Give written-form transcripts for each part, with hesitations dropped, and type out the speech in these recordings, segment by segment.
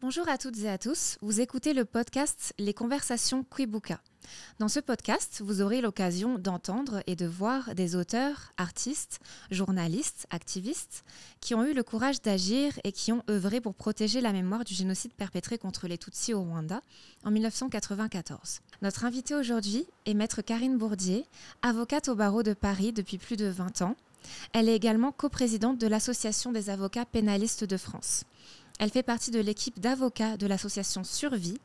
Bonjour à toutes et à tous, vous écoutez le podcast Les Conversations Kwibuka. Dans ce podcast, vous aurez l'occasion d'entendre et de voir des auteurs, artistes, journalistes, activistes qui ont eu le courage d'agir et qui ont œuvré pour protéger la mémoire du génocide perpétré contre les Tutsis au Rwanda en 1994. Notre invitée aujourd'hui est Maître Karine Bourdier, avocate au barreau de Paris depuis plus de 20 ans. Elle est également coprésidente de l'Association des avocats pénalistes de France. Elle fait partie de l'équipe d'avocats de l'association Survie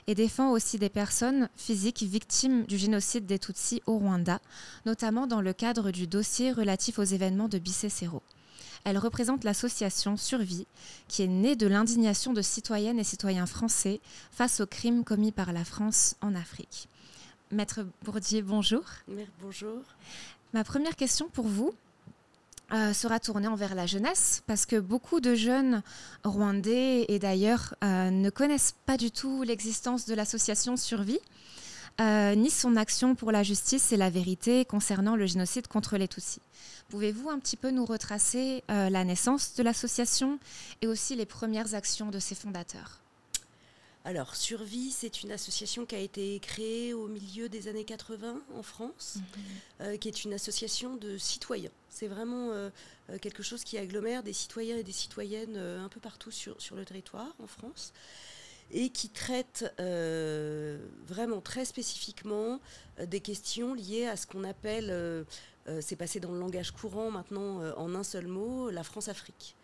et défend aussi des personnes physiques victimes du génocide des Tutsis au Rwanda, notamment dans le cadre du dossier relatif aux événements de Bisesero. Elle représente l'association Survie, qui est née de l'indignation de citoyennes et citoyens français face aux crimes commis par la France en Afrique. Maître Bourdier, bonjour. Bonjour. Ma première question pour vous sera tournée envers la jeunesse, parce que beaucoup de jeunes rwandais et d'ailleurs ne connaissent pas du tout l'existence de l'association Survie, ni son action pour la justice et la vérité concernant le génocide contre les Tutsis. Pouvez-vous un petit peu nous retracer la naissance de l'association et aussi les premières actions de ses fondateurs ? Alors, Survie, c'est une association qui a été créée au milieu des années 80 en France, qui est une association de citoyens. C'est vraiment quelque chose qui agglomère des citoyens et des citoyennes un peu partout sur le territoire en France et qui traite vraiment très spécifiquement des questions liées à ce qu'on appelle... c'est passé dans le langage courant maintenant en un seul mot, la France-Afrique.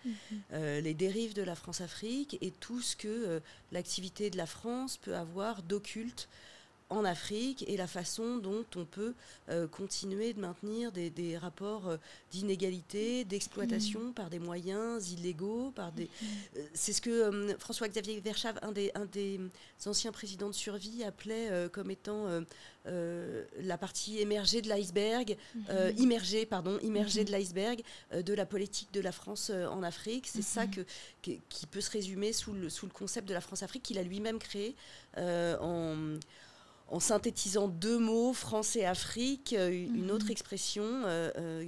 Les dérives de la France-Afrique et tout ce que l'activité de la France peut avoir d'occulte en Afrique et la façon dont on peut continuer de maintenir des rapports d'inégalité, d'exploitation par des moyens illégaux. C'est ce que François-Xavier Verschave, un des anciens présidents de Survie, appelait comme étant la partie émergée de l'iceberg, immergée de l'iceberg de la politique de la France en Afrique. C'est ça qui peut se résumer sous le concept de la France-Afrique qu'il a lui-même créé en synthétisant deux mots, France et Afrique, une autre expression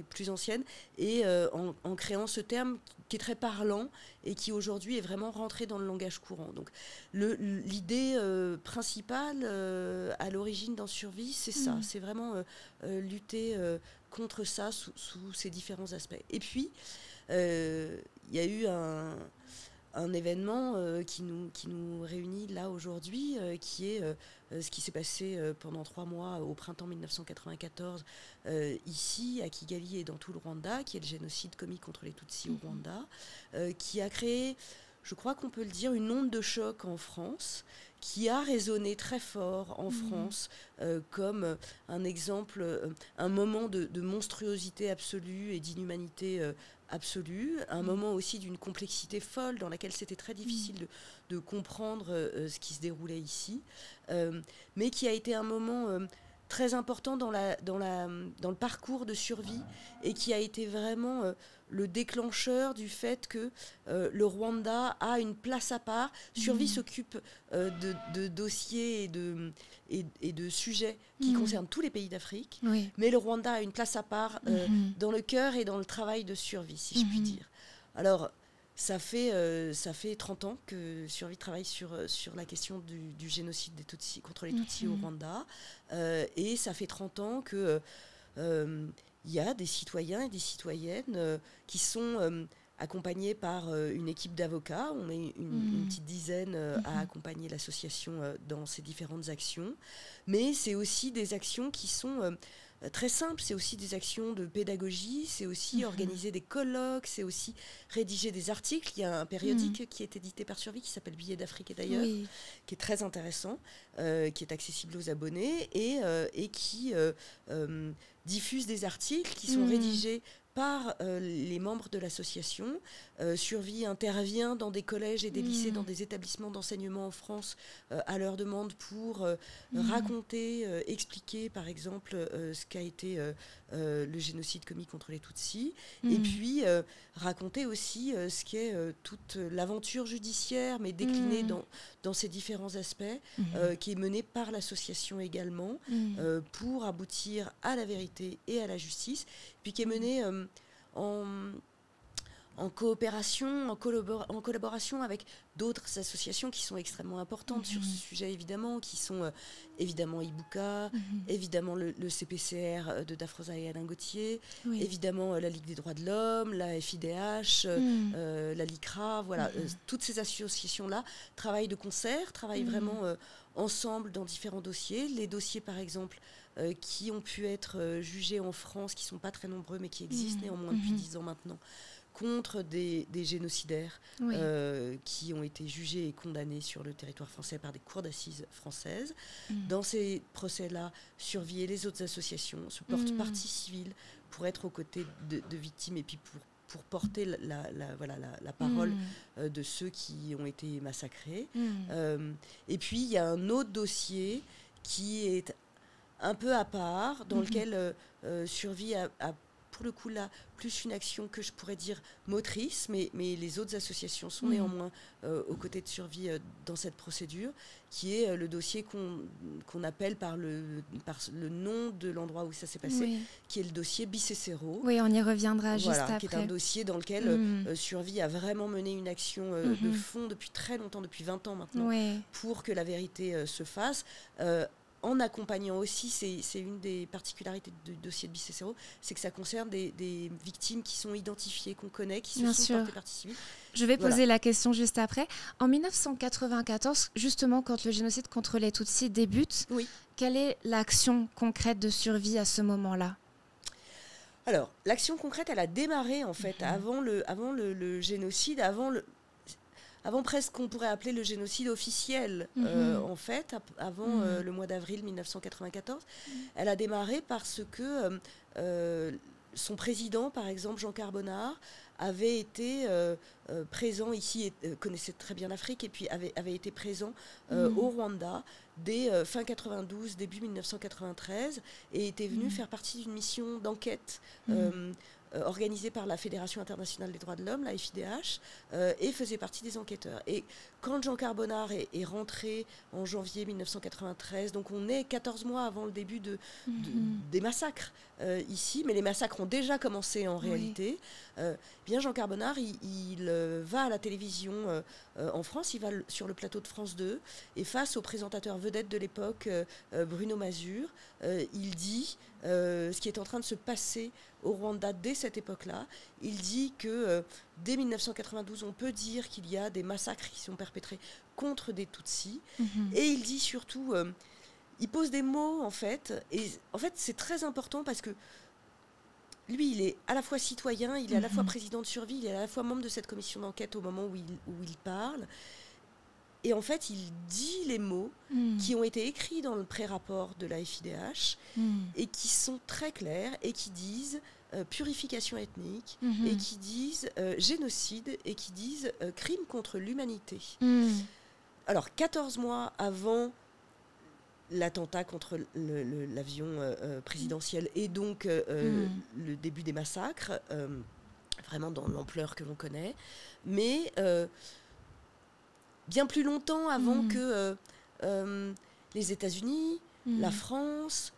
plus ancienne, et en créant ce terme qui est très parlant et qui aujourd'hui est vraiment rentré dans le langage courant. Donc l'idée principale à l'origine dans Survie, c'est ça, c'est vraiment lutter contre ça sous ses différents aspects. Et puis, il y a eu un événement qui nous réunit là aujourd'hui, qui est ce qui s'est passé pendant 3 mois au printemps 1994 ici à Kigali et dans tout le Rwanda, qui est le génocide commis contre les Tutsis au Rwanda, qui a créé, je crois qu'on peut le dire, une onde de choc en France, qui a résonné très fort en France comme un exemple, un moment de monstruosité absolue et d'inhumanité absolue, un moment aussi d'une complexité folle dans laquelle c'était très difficile de comprendre ce qui se déroulait ici, mais qui a été un moment très important dans le parcours de Survie et qui a été vraiment le déclencheur du fait que le Rwanda a une place à part. Survie s'occupe de dossiers et de sujets qui concernent tous les pays d'Afrique, mais le Rwanda a une place à part dans le cœur et dans le travail de Survie, si je puis dire. Alors, ça fait 30 ans que Survie travaille sur la question du génocide des Tutsis, contre les Tutsis au Rwanda, et ça fait 30 ans que il y a des citoyens et des citoyennes qui sont accompagnés par une équipe d'avocats. On est une petite dizaine à accompagner l'association dans ses différentes actions. Mais c'est aussi des actions qui sont très simples. C'est aussi des actions de pédagogie. C'est aussi organiser des colloques. C'est aussi rédiger des articles. Il y a un périodique qui est édité par Survie qui s'appelle Billets d'Afrique et d'ailleurs, qui est très intéressant, qui est accessible aux abonnés et qui diffuse des articles qui sont rédigés par les membres de l'association. Survie intervient dans des collèges et des lycées, dans des établissements d'enseignement en France à leur demande pour raconter, expliquer par exemple ce qu'a été le génocide commis contre les Tutsis, et puis raconter aussi ce qu'est toute l'aventure judiciaire, mais déclinée dans ses différents aspects, qui est menée par l'association également, pour aboutir à la vérité et à la justice, puis qui est menée en coopération, en collaboration avec d'autres associations qui sont extrêmement importantes sur ce sujet, évidemment, qui sont évidemment Ibuka, évidemment le CPCR de Dafrosa et Alain Gauthier, évidemment la Ligue des droits de l'homme, la FIDH, la LICRA, voilà, toutes ces associations-là travaillent de concert, travaillent vraiment ensemble dans différents dossiers. Les dossiers, par exemple, qui ont pu être jugés en France, qui ne sont pas très nombreux, mais qui existent néanmoins depuis 10 ans maintenant, contre des génocidaires qui ont été jugés et condamnés sur le territoire français par des cours d'assises françaises. Dans ces procès-là, Survie et les autres associations se portent partie civile pour être aux côtés de victimes et puis pour porter la parole de ceux qui ont été massacrés. Et puis, il y a un autre dossier qui est un peu à part, dans lequel Survie a pour le coup là plus une action que je pourrais dire motrice, mais les autres associations sont néanmoins aux côtés de Survie dans cette procédure, qui est le dossier qu'on appelle par le nom de l'endroit où ça s'est passé, qui est le dossier Bicécero. Oui, on y reviendra juste après. Qui est un dossier dans lequel Survie a vraiment mené une action de fond depuis très longtemps, depuis 20 ans maintenant, pour que la vérité se fasse. En accompagnant aussi, c'est une des particularités du dossier de Bicécero, c'est que ça concerne des victimes qui sont identifiées, qu'on connaît, qui se sont portées partie civile. Je vais poser la question juste après. En 1994, justement, quand le génocide contre les Tutsis débute, quelle est l'action concrète de Survie à ce moment-là ? Alors, l'action concrète, elle a démarré en fait avant le génocide, avant presque qu'on pourrait appeler le génocide officiel, en fait, avant le mois d'avril 1994. Elle a démarré parce que son président, par exemple, Jean Carbonard, avait été présent ici, et connaissait très bien l'Afrique, et puis avait été présent au Rwanda dès fin 92, début 1993, et était venu faire partie d'une mission d'enquête organisée par la Fédération internationale des droits de l'homme, la FIDH, et faisait partie des enquêteurs. Et quand Jean Carbonard est rentré en janvier 1993, donc on est 14 mois avant le début des massacres ici, mais les massacres ont déjà commencé en réalité, bien Jean Carbonard, il va à la télévision en France, il va sur le plateau de France 2, et face au présentateur vedette de l'époque, Bruno Mazur, il dit ce qui est en train de se passer au Rwanda dès cette époque-là. Il dit que dès 1992, on peut dire qu'il y a des massacres qui sont perpétrés contre des Tutsis. Et il dit surtout, il pose des mots en fait, et en fait c'est très important parce que lui, il est à la fois citoyen, il est à la fois président de Survie, il est à la fois membre de cette commission d'enquête au moment où il parle. Et en fait, il dit les mots qui ont été écrits dans le pré-rapport de la FIDH et qui sont très clairs et qui disent purification ethnique et qui disent génocide et qui disent crime contre l'humanité. Alors, 14 mois avant l'attentat contre l'avion présidentiel et donc le début des massacres, vraiment dans l'ampleur que l'on connaît, mais bien plus longtemps avant que les États-Unis, la France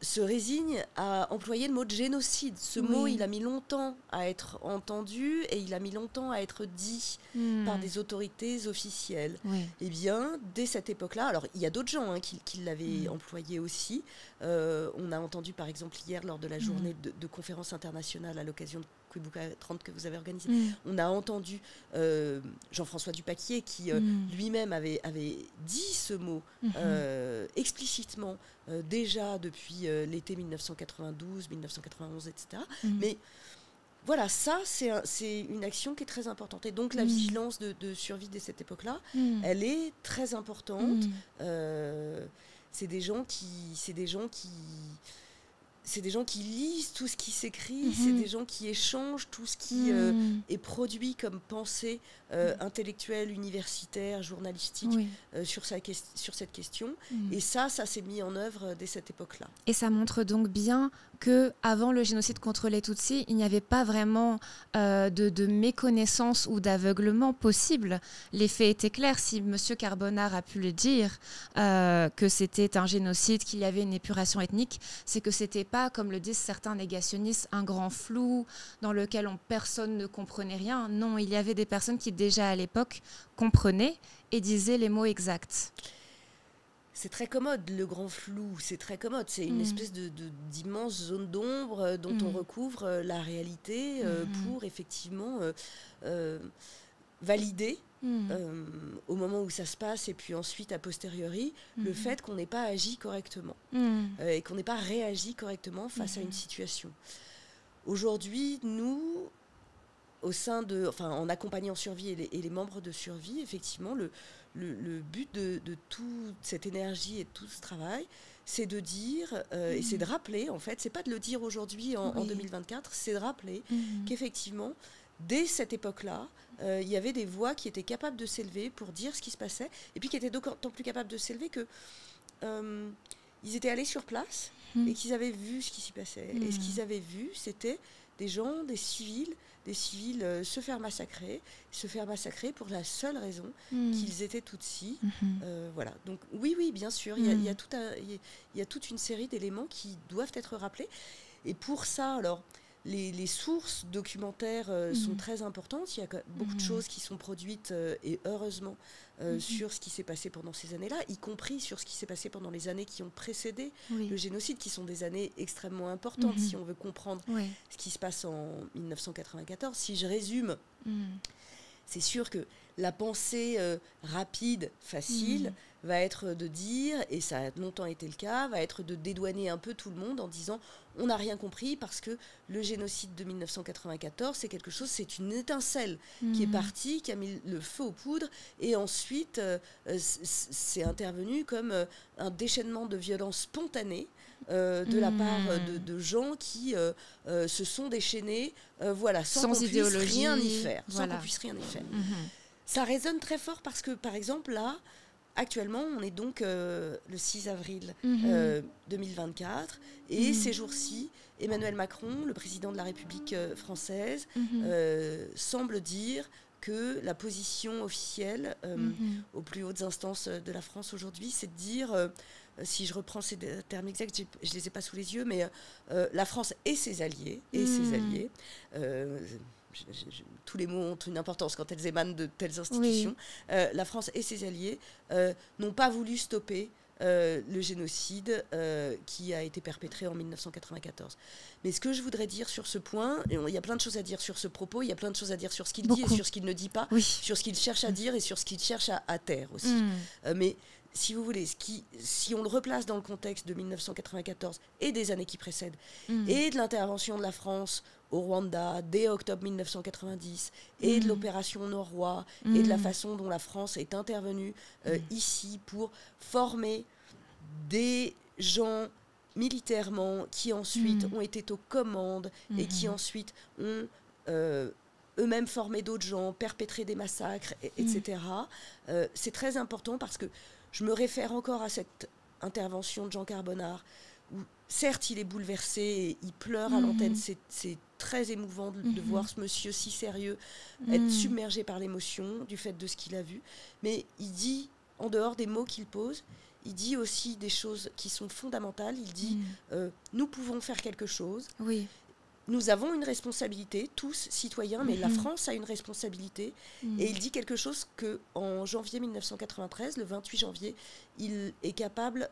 se résignent à employer le mot de génocide. Ce mot, il a mis longtemps à être entendu et il a mis longtemps à être dit par des autorités officielles. Eh bien, dès cette époque-là, alors il y a d'autres gens qui l'avaient employé aussi. On a entendu par exemple hier lors de la journée de conférence internationale à l'occasion de Kwibuka 30 que vous avez organisé, on a entendu Jean-François Dupaquier qui lui-même avait dit ce mot explicitement déjà depuis l'été 1992, 1991, etc. Mais voilà, ça, c'est une action qui est très importante. Et donc, la vigilance de Survie dès cette époque-là, elle est très importante. C'est des gens qui lisent tout ce qui s'écrit, c'est des gens qui échangent tout ce qui est produit comme pensée intellectuelle, universitaire, journalistique sur cette question. Et ça s'est mis en œuvre dès cette époque-là. Et ça montre donc bien qu'avant le génocide contre les Tutsis, il n'y avait pas vraiment de méconnaissance ou d'aveuglement possible. Les faits étaient clairs. Si M. Carbonard a pu le dire, que c'était un génocide, qu'il y avait une épuration ethnique, c'est que ce n'était pas, comme le disent certains négationnistes, un grand flou dans lequel personne ne comprenait rien. Non, il y avait des personnes qui déjà à l'époque comprenaient et disaient les mots exacts. C'est très commode, le grand flou, c'est très commode. C'est une espèce d'immense zone d'ombre dont on recouvre la réalité pour effectivement valider au moment où ça se passe et puis ensuite a posteriori le fait qu'on n'ait pas agi correctement et qu'on n'ait pas réagi correctement face à une situation. Aujourd'hui, nous, en accompagnant Survie et les membres de Survie, effectivement, le but de toute cette énergie et de tout ce travail, c'est de dire, et c'est de rappeler, en fait, c'est pas de le dire aujourd'hui en 2024, c'est de rappeler qu'effectivement, dès cette époque-là, il y avait des voix qui étaient capables de s'élever pour dire ce qui se passait, et puis qui étaient d'autant plus capables de s'élever que ils étaient allés sur place et qu'ils avaient vu ce qui s'y passait. Et ce qu'ils avaient vu, c'était des gens, des civils se faire massacrer pour la seule raison qu'ils étaient Tutsis. Voilà. Donc oui, bien sûr, il y a toute une série d'éléments qui doivent être rappelés. Et pour ça, alors, les sources documentaires sont très importantes. Il y a beaucoup de choses qui sont produites, et heureusement, sur ce qui s'est passé pendant ces années-là, y compris sur ce qui s'est passé pendant les années qui ont précédé le génocide, qui sont des années extrêmement importantes si on veut comprendre ce qui se passe en 1994. Si je résume, c'est sûr que la pensée rapide, facile, va être de dire, et ça a longtemps été le cas, va être de dédouaner un peu tout le monde en disant on n'a rien compris parce que le génocide de 1994, c'est quelque chose, c'est une étincelle qui est partie, qui a mis le feu aux poudres, et ensuite c'est intervenu comme un déchaînement de violence spontanée de la part de gens qui se sont déchaînés, sans qu'on puisse rien y faire. Ça résonne très fort parce que, par exemple, là, actuellement, on est donc le 6 avril 2024, et ces jours-ci, Emmanuel Macron, le président de la République française, semble dire que la position officielle aux plus hautes instances de la France aujourd'hui, c'est de dire, si je reprends ces termes exacts, je ne les ai pas sous les yeux, mais la France et ses alliés, tous les mots ont une importance quand elles émanent de telles institutions. La France et ses alliés n'ont pas voulu stopper le génocide qui a été perpétré en 1994. Mais ce que je voudrais dire sur ce point, et il y a plein de choses à dire sur ce propos, il y a plein de choses à dire sur ce qu'il dit et sur ce qu'il ne dit pas, sur ce qu'il cherche à dire et sur ce qu'il cherche à taire aussi. Mais si vous voulez, si on le replace dans le contexte de 1994 et des années qui précèdent, et de l'intervention de la France au Rwanda dès octobre 1990, et de l'opération Nord-Roi, et de la façon dont la France est intervenue ici pour former des gens militairement qui ensuite ont été aux commandes et qui ensuite ont eux-mêmes formé d'autres gens, perpétré des massacres, etc. C'est très important parce que je me réfère encore à cette intervention de Jean Carbonard, où certes il est bouleversé et il pleure à l'antenne, c'est très émouvant de voir ce monsieur si sérieux être submergé par l'émotion du fait de ce qu'il a vu, mais il dit, en dehors des mots qu'il pose, il dit aussi des choses qui sont fondamentales. Il dit nous pouvons faire quelque chose. Nous avons une responsabilité, tous citoyens, mais la France a une responsabilité. Et il dit quelque chose qu'en janvier 1993, le 28 janvier, il est capable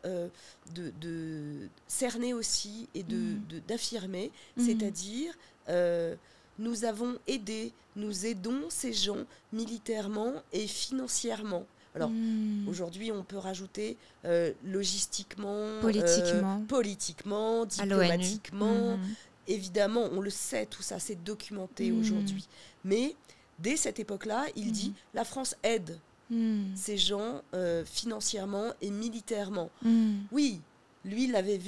de cerner aussi et d'affirmer, c'est-à-dire nous avons aidé, nous aidons ces gens militairement et financièrement. Alors, aujourd'hui, on peut rajouter logistiquement, politiquement, diplomatiquement. Évidemment, on le sait, tout ça, c'est documenté aujourd'hui. Mais dès cette époque-là, il dit la France aide ces gens financièrement et militairement. Oui, lui, il l'avait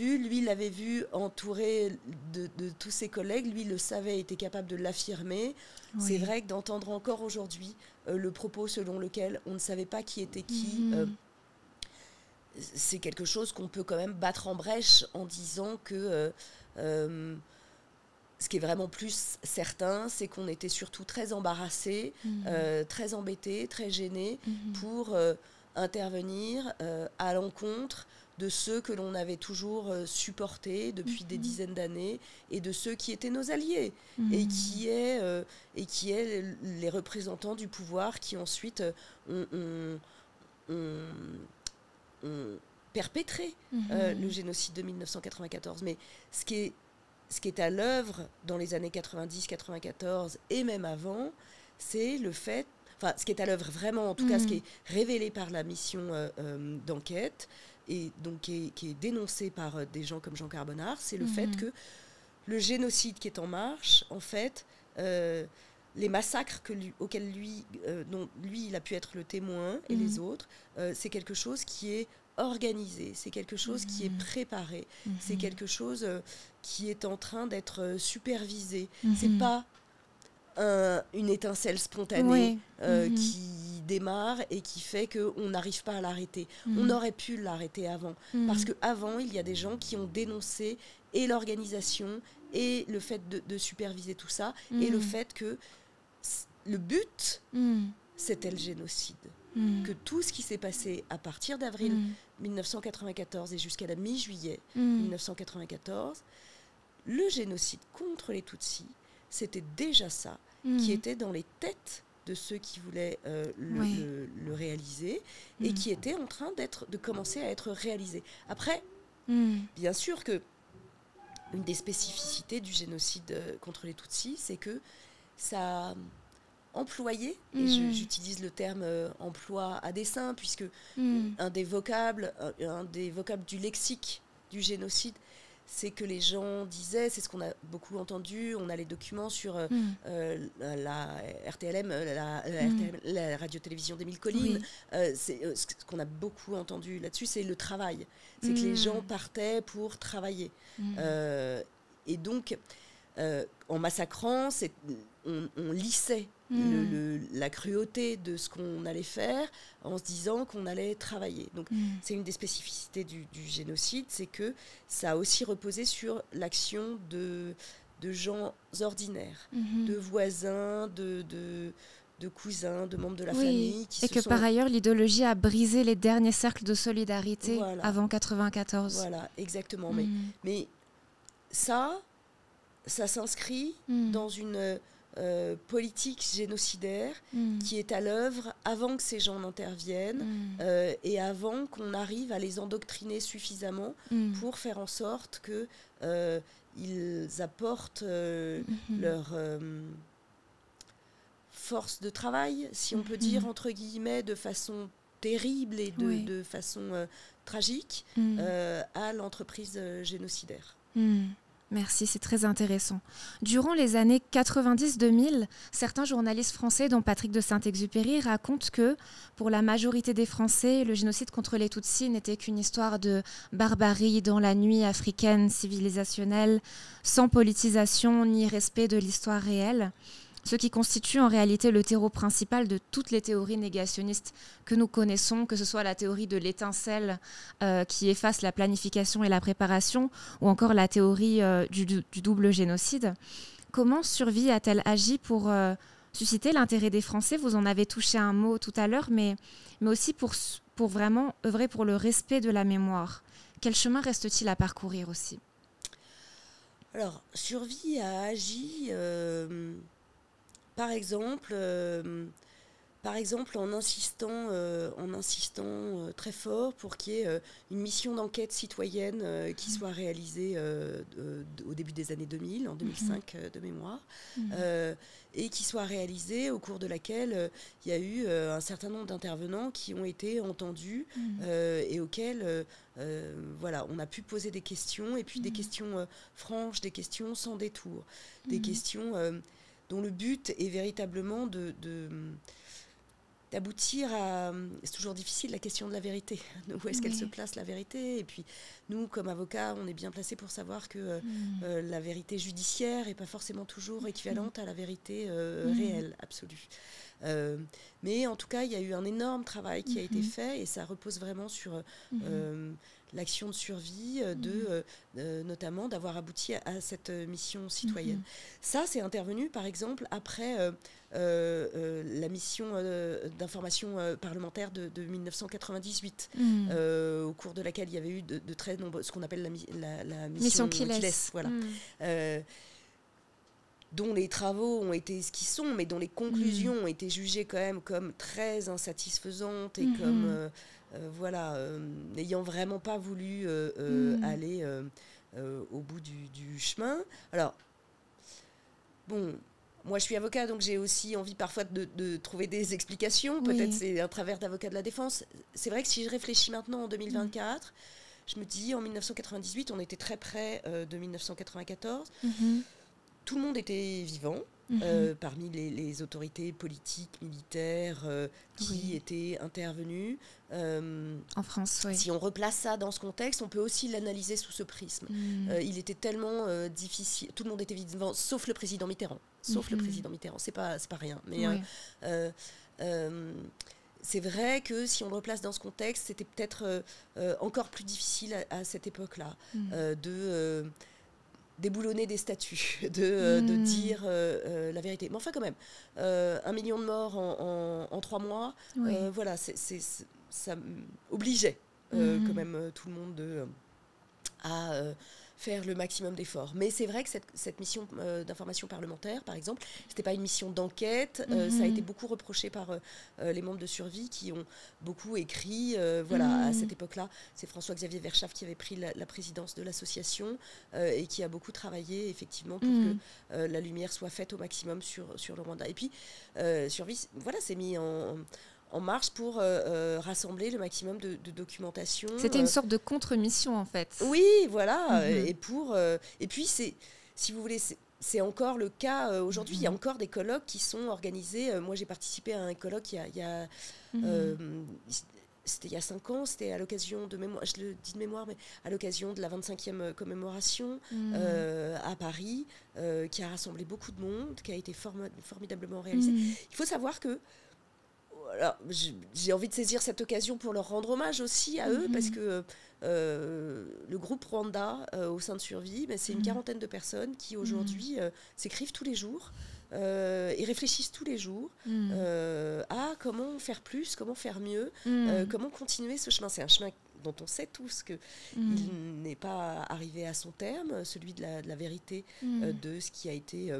vu entouré de tous ses collègues, lui, il le savait, était capable de l'affirmer. C'est vrai que d'entendre encore aujourd'hui le propos selon lequel on ne savait pas qui était qui, c'est quelque chose qu'on peut quand même battre en brèche en disant que Ce qui est vraiment plus certain, c'est qu'on était surtout très embarrassés, très embêtés, très gênés pour intervenir à l'encontre de ceux que l'on avait toujours supportés depuis des dizaines d'années et de ceux qui étaient nos alliés et qui est les représentants du pouvoir qui ensuite ont perpétré le génocide de 1994. Mais ce qui est à l'œuvre dans les années 90-94 et même avant, c'est le fait, enfin ce qui est à l'œuvre vraiment, en tout cas ce qui est révélé par la mission d'enquête et donc qui est dénoncé par des gens comme Jean Carbonard, c'est le fait que le génocide qui est en marche, en fait, les massacres auxquels dont lui il a pu être le témoin et les autres, c'est quelque chose qui est organisé, c'est quelque chose qui est préparé, c'est quelque chose qui est en train d'être supervisé. C'est pas une étincelle spontanée qui démarre et qui fait qu'on n'arrive pas à l'arrêter. On aurait pu l'arrêter avant, parce qu'avant, il y a des gens qui ont dénoncé et l'organisation et le fait de superviser tout ça, et le fait que le but, c'était le génocide. Que tout ce qui s'est passé à partir d'avril 1994 et jusqu'à la mi-juillet 1994, le génocide contre les Tutsis, c'était déjà ça, qui était dans les têtes de ceux qui voulaient le réaliser et qui était en train de commencer à être réalisé. Après, bien sûr que une des spécificités du génocide contre les Tutsis, c'est que ça employé, et j'utilise le terme emploi à dessein, puisque un des vocables du lexique du génocide, c'est que les gens disaient, c'est ce qu'on a beaucoup entendu, on a les documents sur la RTLM, la radio-télévision d'Émile Colline, ce qu'on a beaucoup entendu là-dessus, c'est le travail. C'est que les gens partaient pour travailler. Et donc, en massacrant, on lissait la cruauté de ce qu'on allait faire en se disant qu'on allait travailler. Donc c'est une des spécificités du génocide, c'est que ça a aussi reposé sur l'action de gens ordinaires, de voisins, de cousins, de membres de la famille. Et que par ailleurs, l'idéologie a brisé les derniers cercles de solidarité avant 94. Voilà, exactement. Mais ça s'inscrit dans une politique génocidaire qui est à l'œuvre avant que ces gens n'interviennent et avant qu'on arrive à les endoctriner suffisamment pour faire en sorte qu'ils apportent leur force de travail, si on peut dire, entre guillemets, de façon terrible et de façon tragique à l'entreprise génocidaire. Merci, c'est très intéressant. Durant les années 90-2000, certains journalistes français, dont Patrick de Saint-Exupéry, racontent que, pour la majorité des Français, le génocide contre les Tutsis n'était qu'une histoire de barbarie dans la nuit africaine civilisationnelle, sans politisation ni respect de l'histoire réelle. Ce qui constitue en réalité le terreau principal de toutes les théories négationnistes que nous connaissons, que ce soit la théorie de l'étincelle qui efface la planification et la préparation, ou encore la théorie du double génocide. Comment Survie a-t-elle agi pour susciter l'intérêt des Français ? Vous en avez touché un mot tout à l'heure, mais aussi pour vraiment œuvrer pour le respect de la mémoire. Quel chemin reste-t-il à parcourir aussi ? Alors, Survie a agi... Par exemple, en insistant très fort pour qu'il y ait une mission d'enquête citoyenne qui soit réalisée au début des années 2000, en 2005 de mémoire, et qui soit réalisée au cours de laquelle il y a eu un certain nombre d'intervenants qui ont été entendus et auxquels on a pu poser des questions, et puis des questions franches, des questions sans détour, des questions... dont le but est véritablement d'aboutir à... C'est toujours difficile, la question de la vérité. Où est-ce qu'elle se place, la vérité ? Et puis, nous, comme avocats, on est bien placés pour savoir que la vérité judiciaire n'est pas forcément toujours équivalente à la vérité réelle, absolue. Mais en tout cas, il y a eu un énorme travail qui a été fait, et ça repose vraiment sur l'action de survie, notamment d'avoir abouti à cette mission citoyenne. Ça, c'est intervenu, par exemple, après la mission d'information parlementaire de 1998, au cours de laquelle il y avait eu de très nombreux, ce qu'on appelle la mission qui laisse. Voilà. Dont les travaux ont été ce qu'ils sont, mais dont les conclusions ont été jugées quand même comme très insatisfaisantes et comme, n'ayant vraiment pas voulu aller au bout du chemin. Alors, bon, moi je suis avocat, donc j'ai aussi envie parfois de trouver des explications. Peut-être c'est un travers d'avocat de la défense. C'est vrai que si je réfléchis maintenant en 2024, je me dis, en 1998, on était très près de 1994. Tout le monde était vivant, parmi les autorités politiques, militaires qui étaient intervenues. En France, oui. Si on replace ça dans ce contexte, on peut aussi l'analyser sous ce prisme. Il était tellement difficile, tout le monde était vivant, sauf le président Mitterrand. Le président Mitterrand, c'est pas rien. Mais c'est vrai que si on le replace dans ce contexte, c'était peut-être encore plus difficile à cette époque-là de déboulonner des statuts, de dire la vérité. Mais enfin, quand même, 1 million de morts en 3 mois, voilà, ça obligeait quand même tout le monde à faire le maximum d'efforts. Mais c'est vrai que cette mission d'information parlementaire, par exemple, c'était pas une mission d'enquête. Ça a été beaucoup reproché par les membres de Survie qui ont beaucoup écrit. À cette époque-là, c'est François-Xavier Verschaff qui avait pris la présidence de l'association et qui a beaucoup travaillé effectivement pour que la lumière soit faite au maximum sur le Rwanda. Et puis Survie, s'est mis en marche pour rassembler le maximum de documentation. C'était une sorte de contre-mission, en fait. Oui, voilà. Et puis, si vous voulez, c'est encore le cas aujourd'hui. Il y a encore des colloques qui sont organisés. Moi, j'ai participé à un colloque c'était il y a 5 ans, c'était à l'occasion de mémoire, je le dis de mémoire, mais à l'occasion de la 25e commémoration à Paris, qui a rassemblé beaucoup de monde, qui a été formidablement réalisé. Il faut savoir que alors, j'ai envie de saisir cette occasion pour leur rendre hommage aussi à eux, parce que le groupe Rwanda au sein de Survie, c'est une quarantaine de personnes qui aujourd'hui s'écrivent tous les jours et réfléchissent tous les jours à comment faire plus, comment faire mieux, comment continuer ce chemin. C'est un chemin dont on sait tous qu'il n'est pas arrivé à son terme, celui de la vérité de ce qui a été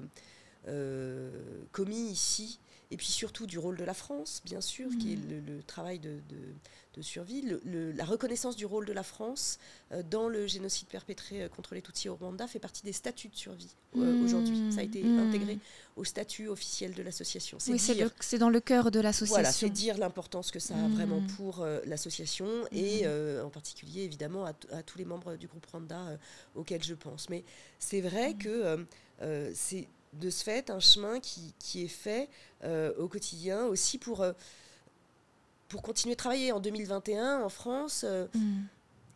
commis ici. Et puis surtout du rôle de la France, bien sûr, qui est le travail de Survie, la reconnaissance du rôle de la France dans le génocide perpétré contre les Tutsis au Rwanda fait partie des statuts de Survie aujourd'hui. Ça a été intégré au statut officiel de l'association. C'est dans le cœur de l'association. Voilà, c'est dire l'importance que ça a vraiment pour l'association et en particulier évidemment à tous les membres du groupe Rwanda auxquels je pense. Mais c'est vrai que c'est de ce fait un chemin qui est fait au quotidien aussi pour continuer de travailler. En 2021, en France,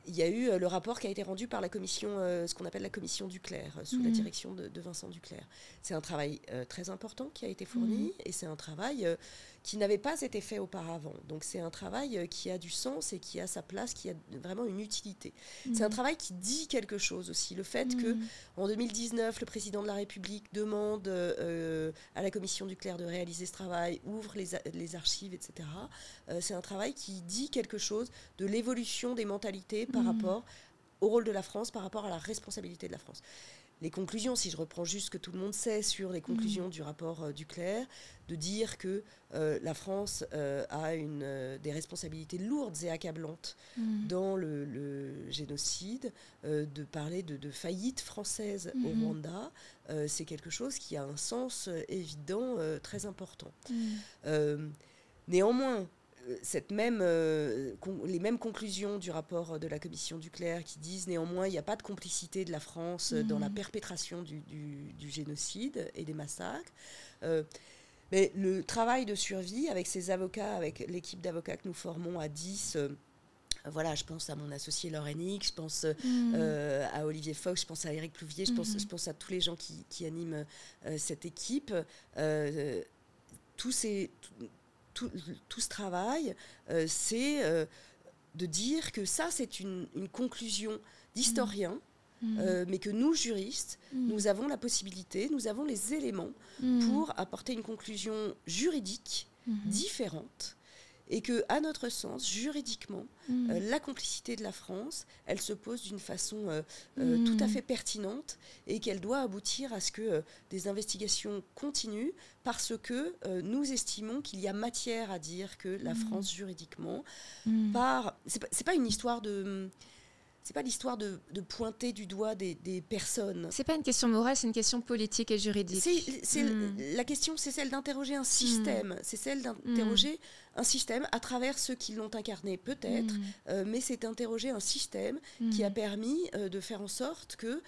il y a eu le rapport qui a été rendu par la commission, ce qu'on appelle la commission Duclerc, sous la direction de Vincent Duclerc. C'est un travail très important qui a été fourni et c'est un travail qui n'avait pas été fait auparavant. Donc c'est un travail qui a du sens et qui a sa place, qui a vraiment une utilité. C'est un travail qui dit quelque chose aussi. Le fait qu'en 2019, le président de la République demande à la commission Duclerc de réaliser ce travail, ouvre les archives, etc. C'est un travail qui dit quelque chose de l'évolution des mentalités par rapport au rôle de la France, par rapport à la responsabilité de la France. Les conclusions, si je reprends juste ce que tout le monde sait sur les conclusions du rapport Duclerc, de dire que la France a des responsabilités lourdes et accablantes dans le génocide, de parler de faillite française au Rwanda, c'est quelque chose qui a un sens évident très important. Néanmoins, les mêmes conclusions du rapport de la commission Duclerc qui disent néanmoins il n'y a pas de complicité de la France dans la perpétration du génocide et des massacres. Mais le travail de Survie avec ses avocats, avec l'équipe d'avocats que nous formons à 10, je pense à mon associé Laure Hennig, je pense à Olivier Fox, je pense à Éric Plouvier, je pense à tous les gens qui animent cette équipe. Tout ce travail, c'est dire que ça, c'est une conclusion d'historien, mais que nous, juristes, nous avons la possibilité, nous avons les éléments pour apporter une conclusion juridique différente. Et que, à notre sens, juridiquement, la complicité de la France, elle se pose d'une façon tout à fait pertinente et qu'elle doit aboutir à ce que des investigations continuent parce que nous estimons qu'il y a matière à dire que la France, juridiquement, c'est pas une histoire de... C'est pas l'histoire de pointer du doigt des personnes. C'est pas une question morale, c'est une question politique et juridique. La question, c'est celle d'interroger un système. C'est celle d'interroger un système à travers ceux qui l'ont incarné, peut-être, mais c'est interroger un système qui a permis de faire en sorte que,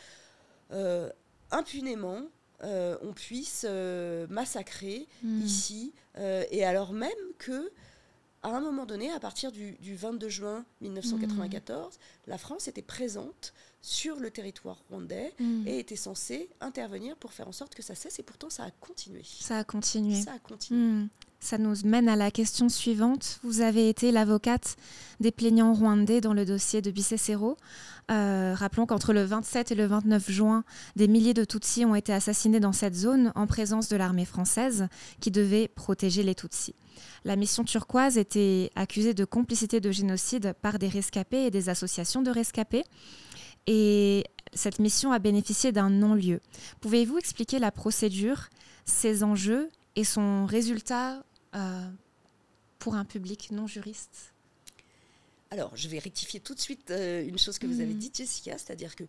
impunément, on puisse massacrer ici, et alors même que à un moment donné, à partir du 22 juin 1994, la France était présente sur le territoire rwandais et était censée intervenir pour faire en sorte que ça cesse. Et pourtant, ça a continué. Ça a continué. Ça a continué. Ça nous mène à la question suivante. Vous avez été l'avocate des plaignants rwandais dans le dossier de Bisesero. Rappelons qu'entre le 27 et le 29 juin, des milliers de Tutsis ont été assassinés dans cette zone en présence de l'armée française qui devait protéger les Tutsis. La mission turquoise était accusée de complicité de génocide par des rescapés et des associations de rescapés. Et cette mission a bénéficié d'un non-lieu. Pouvez-vous expliquer la procédure, ses enjeux et son résultat pour un public non juriste ? Alors, je vais rectifier tout de suite une chose que vous avez dite, Jessica, c'est-à-dire que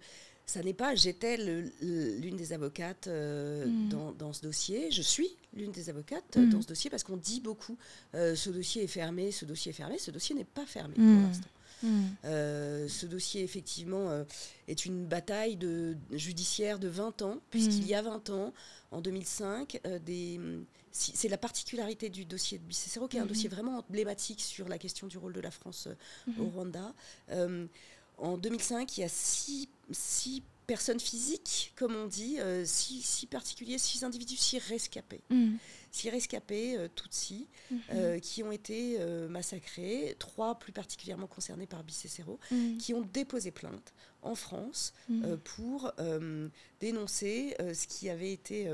ça n'est pas j'étais l'une des avocates dans ce dossier. Je suis l'une des avocates dans ce dossier parce qu'on dit beaucoup ce dossier est fermé, ce dossier est fermé. Ce dossier n'est pas fermé pour l'instant. Ce dossier, effectivement, est une bataille judiciaire de 20 ans, puisqu'il y a 20 ans, en 2005, c'est la particularité du dossier de Bisesero, qui est un dossier vraiment emblématique sur la question du rôle de la France au Rwanda. En 2005, il y a six personnes physiques, comme on dit, six particuliers, 6 individus, 6 rescapés. 6 rescapés, Tutsis, qui ont été massacrés, 3 plus particulièrement concernés par Bisesero, qui ont déposé plainte en France pour dénoncer ce qui avait été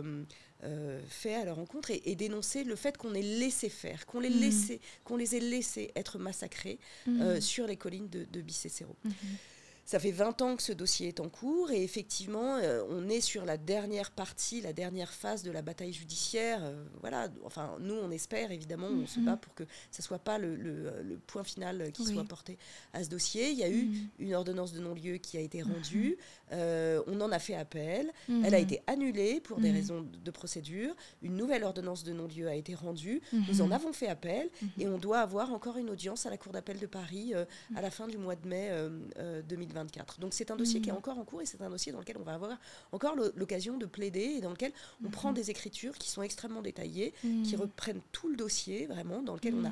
fait à leur encontre et dénoncer le fait qu'on ait laissé faire, qu'on les ait laissés être massacrés sur les collines de Bisesero. Ça fait 20 ans que ce dossier est en cours et effectivement, on est sur la dernière partie, la dernière phase de la bataille judiciaire. Voilà, enfin, nous, on espère, évidemment, on se bat pour que ce ne soit pas le point final qui soit porté à ce dossier. Il y a eu une ordonnance de non-lieu qui a été rendue. On en a fait appel. Elle a été annulée pour des raisons de procédure. Une nouvelle ordonnance de non-lieu a été rendue. Nous en avons fait appel et on doit avoir encore une audience à la Cour d'appel de Paris à la fin du mois de mai 2024. Donc c'est un dossier qui est encore en cours et c'est un dossier dans lequel on va avoir encore l'occasion de plaider et dans lequel on prend des écritures qui sont extrêmement détaillées, qui reprennent tout le dossier vraiment, dans lequel on a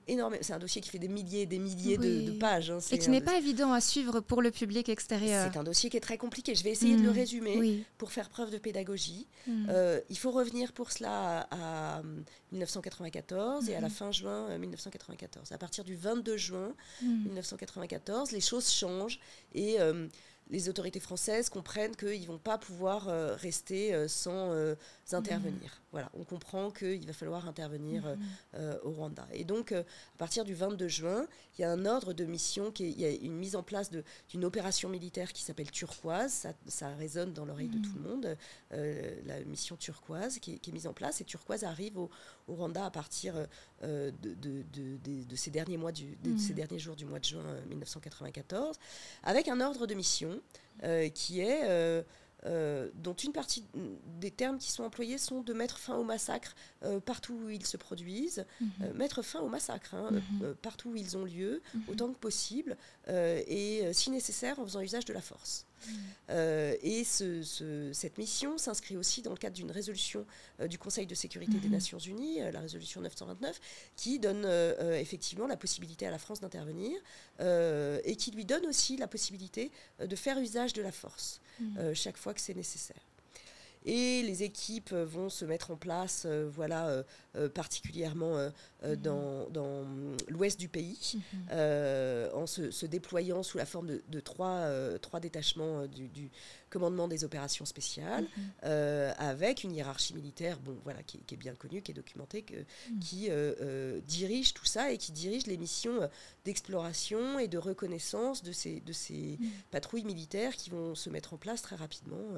énormément. C'est un dossier qui fait des milliers et des milliers de pages. Hein. Et qui n'est pas évident à suivre pour le public extérieur. C'est un dossier qui est très compliqué. Je vais essayer de le résumer pour faire preuve de pédagogie. Il faut revenir pour cela à 1994 et à la fin juin 1994. À partir du 22 juin 1994, les choses changent et les autorités françaises comprennent qu'ils ne vont pas pouvoir rester sans intervenir. Voilà, on comprend qu'il va falloir intervenir au Rwanda. Et donc, à partir du 22 juin, il y a un ordre de mission, il y a une mise en place d'une opération militaire qui s'appelle Turquoise. Ça résonne dans l'oreille de tout le monde, la mission Turquoise qui est mise en place. Et Turquoise arrive au Rwanda à partir de ces derniers mois, ces derniers jours du mois de juin 1994, avec un ordre de mission qui est... dont une partie des termes qui sont employés sont de mettre fin au massacre partout où ils se produisent, mettre fin au massacre partout où ils ont lieu, autant que possible, et si nécessaire en faisant usage de la force. Et cette mission s'inscrit aussi dans le cadre d'une résolution du Conseil de sécurité des Nations Unies, la résolution 929, qui donne effectivement la possibilité à la France d'intervenir et qui lui donne aussi la possibilité de faire usage de la force chaque fois que c'est nécessaire. Et les équipes vont se mettre en place, particulièrement dans l'ouest du pays, en se déployant sous la forme de trois détachements du commandement des opérations spéciales, avec une hiérarchie militaire qui est bien connue, qui est documentée, qui dirige tout ça et qui dirige les missions d'exploration et de reconnaissance de ces patrouilles militaires qui vont se mettre en place très rapidement.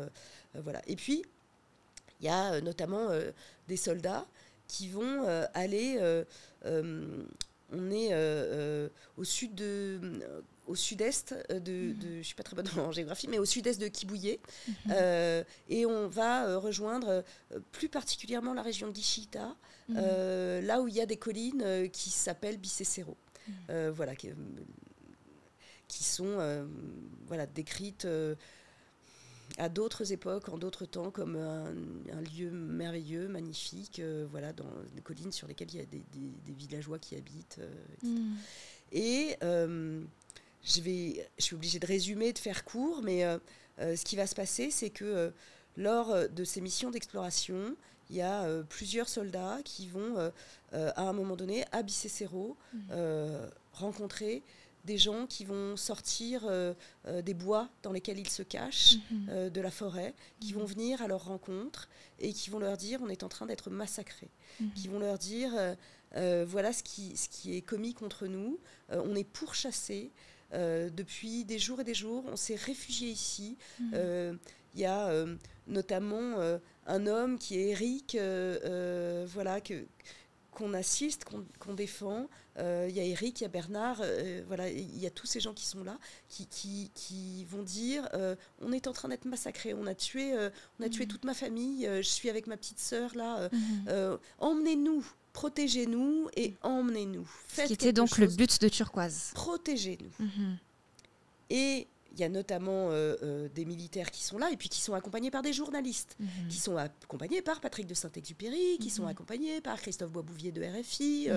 Et puis, il y a notamment des soldats qui vont aller... on est au sud-est de je ne suis pas très bonne en géographie, mais au sud-est de Kibouye. Et on va rejoindre plus particulièrement la région de Guichita, là où il y a des collines qui s'appellent Bicécero. Qui sont décrites à d'autres époques, en d'autres temps, comme un lieu merveilleux, magnifique, dans des collines sur lesquelles il y a des villageois qui habitent. Et je suis obligée de résumer, de faire court, mais ce qui va se passer, c'est que lors de ces missions d'exploration, il y a plusieurs soldats qui vont, à un moment donné, à Bicécero, rencontrer des gens qui vont sortir des bois dans lesquels ils se cachent, de la forêt, qui vont venir à leur rencontre et qui vont leur dire « on est en train d'être massacrés », qui vont leur dire voilà ce qui est commis contre nous, on est pourchassés depuis des jours et des jours, on s'est réfugiés ici. Il y a notamment un homme qui est Eric, qu'on assiste, qu'on défend. Il y a Eric, il y a Bernard, il y a tous ces gens qui sont là, qui vont dire on est en train d'être massacrés, on a tué toute ma famille, je suis avec ma petite sœur là, emmenez-nous, protégez-nous et emmenez-nous. Ce qui était donc le but de Turquoise. Protégez-nous. Et il y a notamment des militaires qui sont là et puis qui sont accompagnés par des journalistes, qui sont accompagnés par Patrick de Saint-Exupéry, qui sont accompagnés par Christophe Boisbouvier de RFI,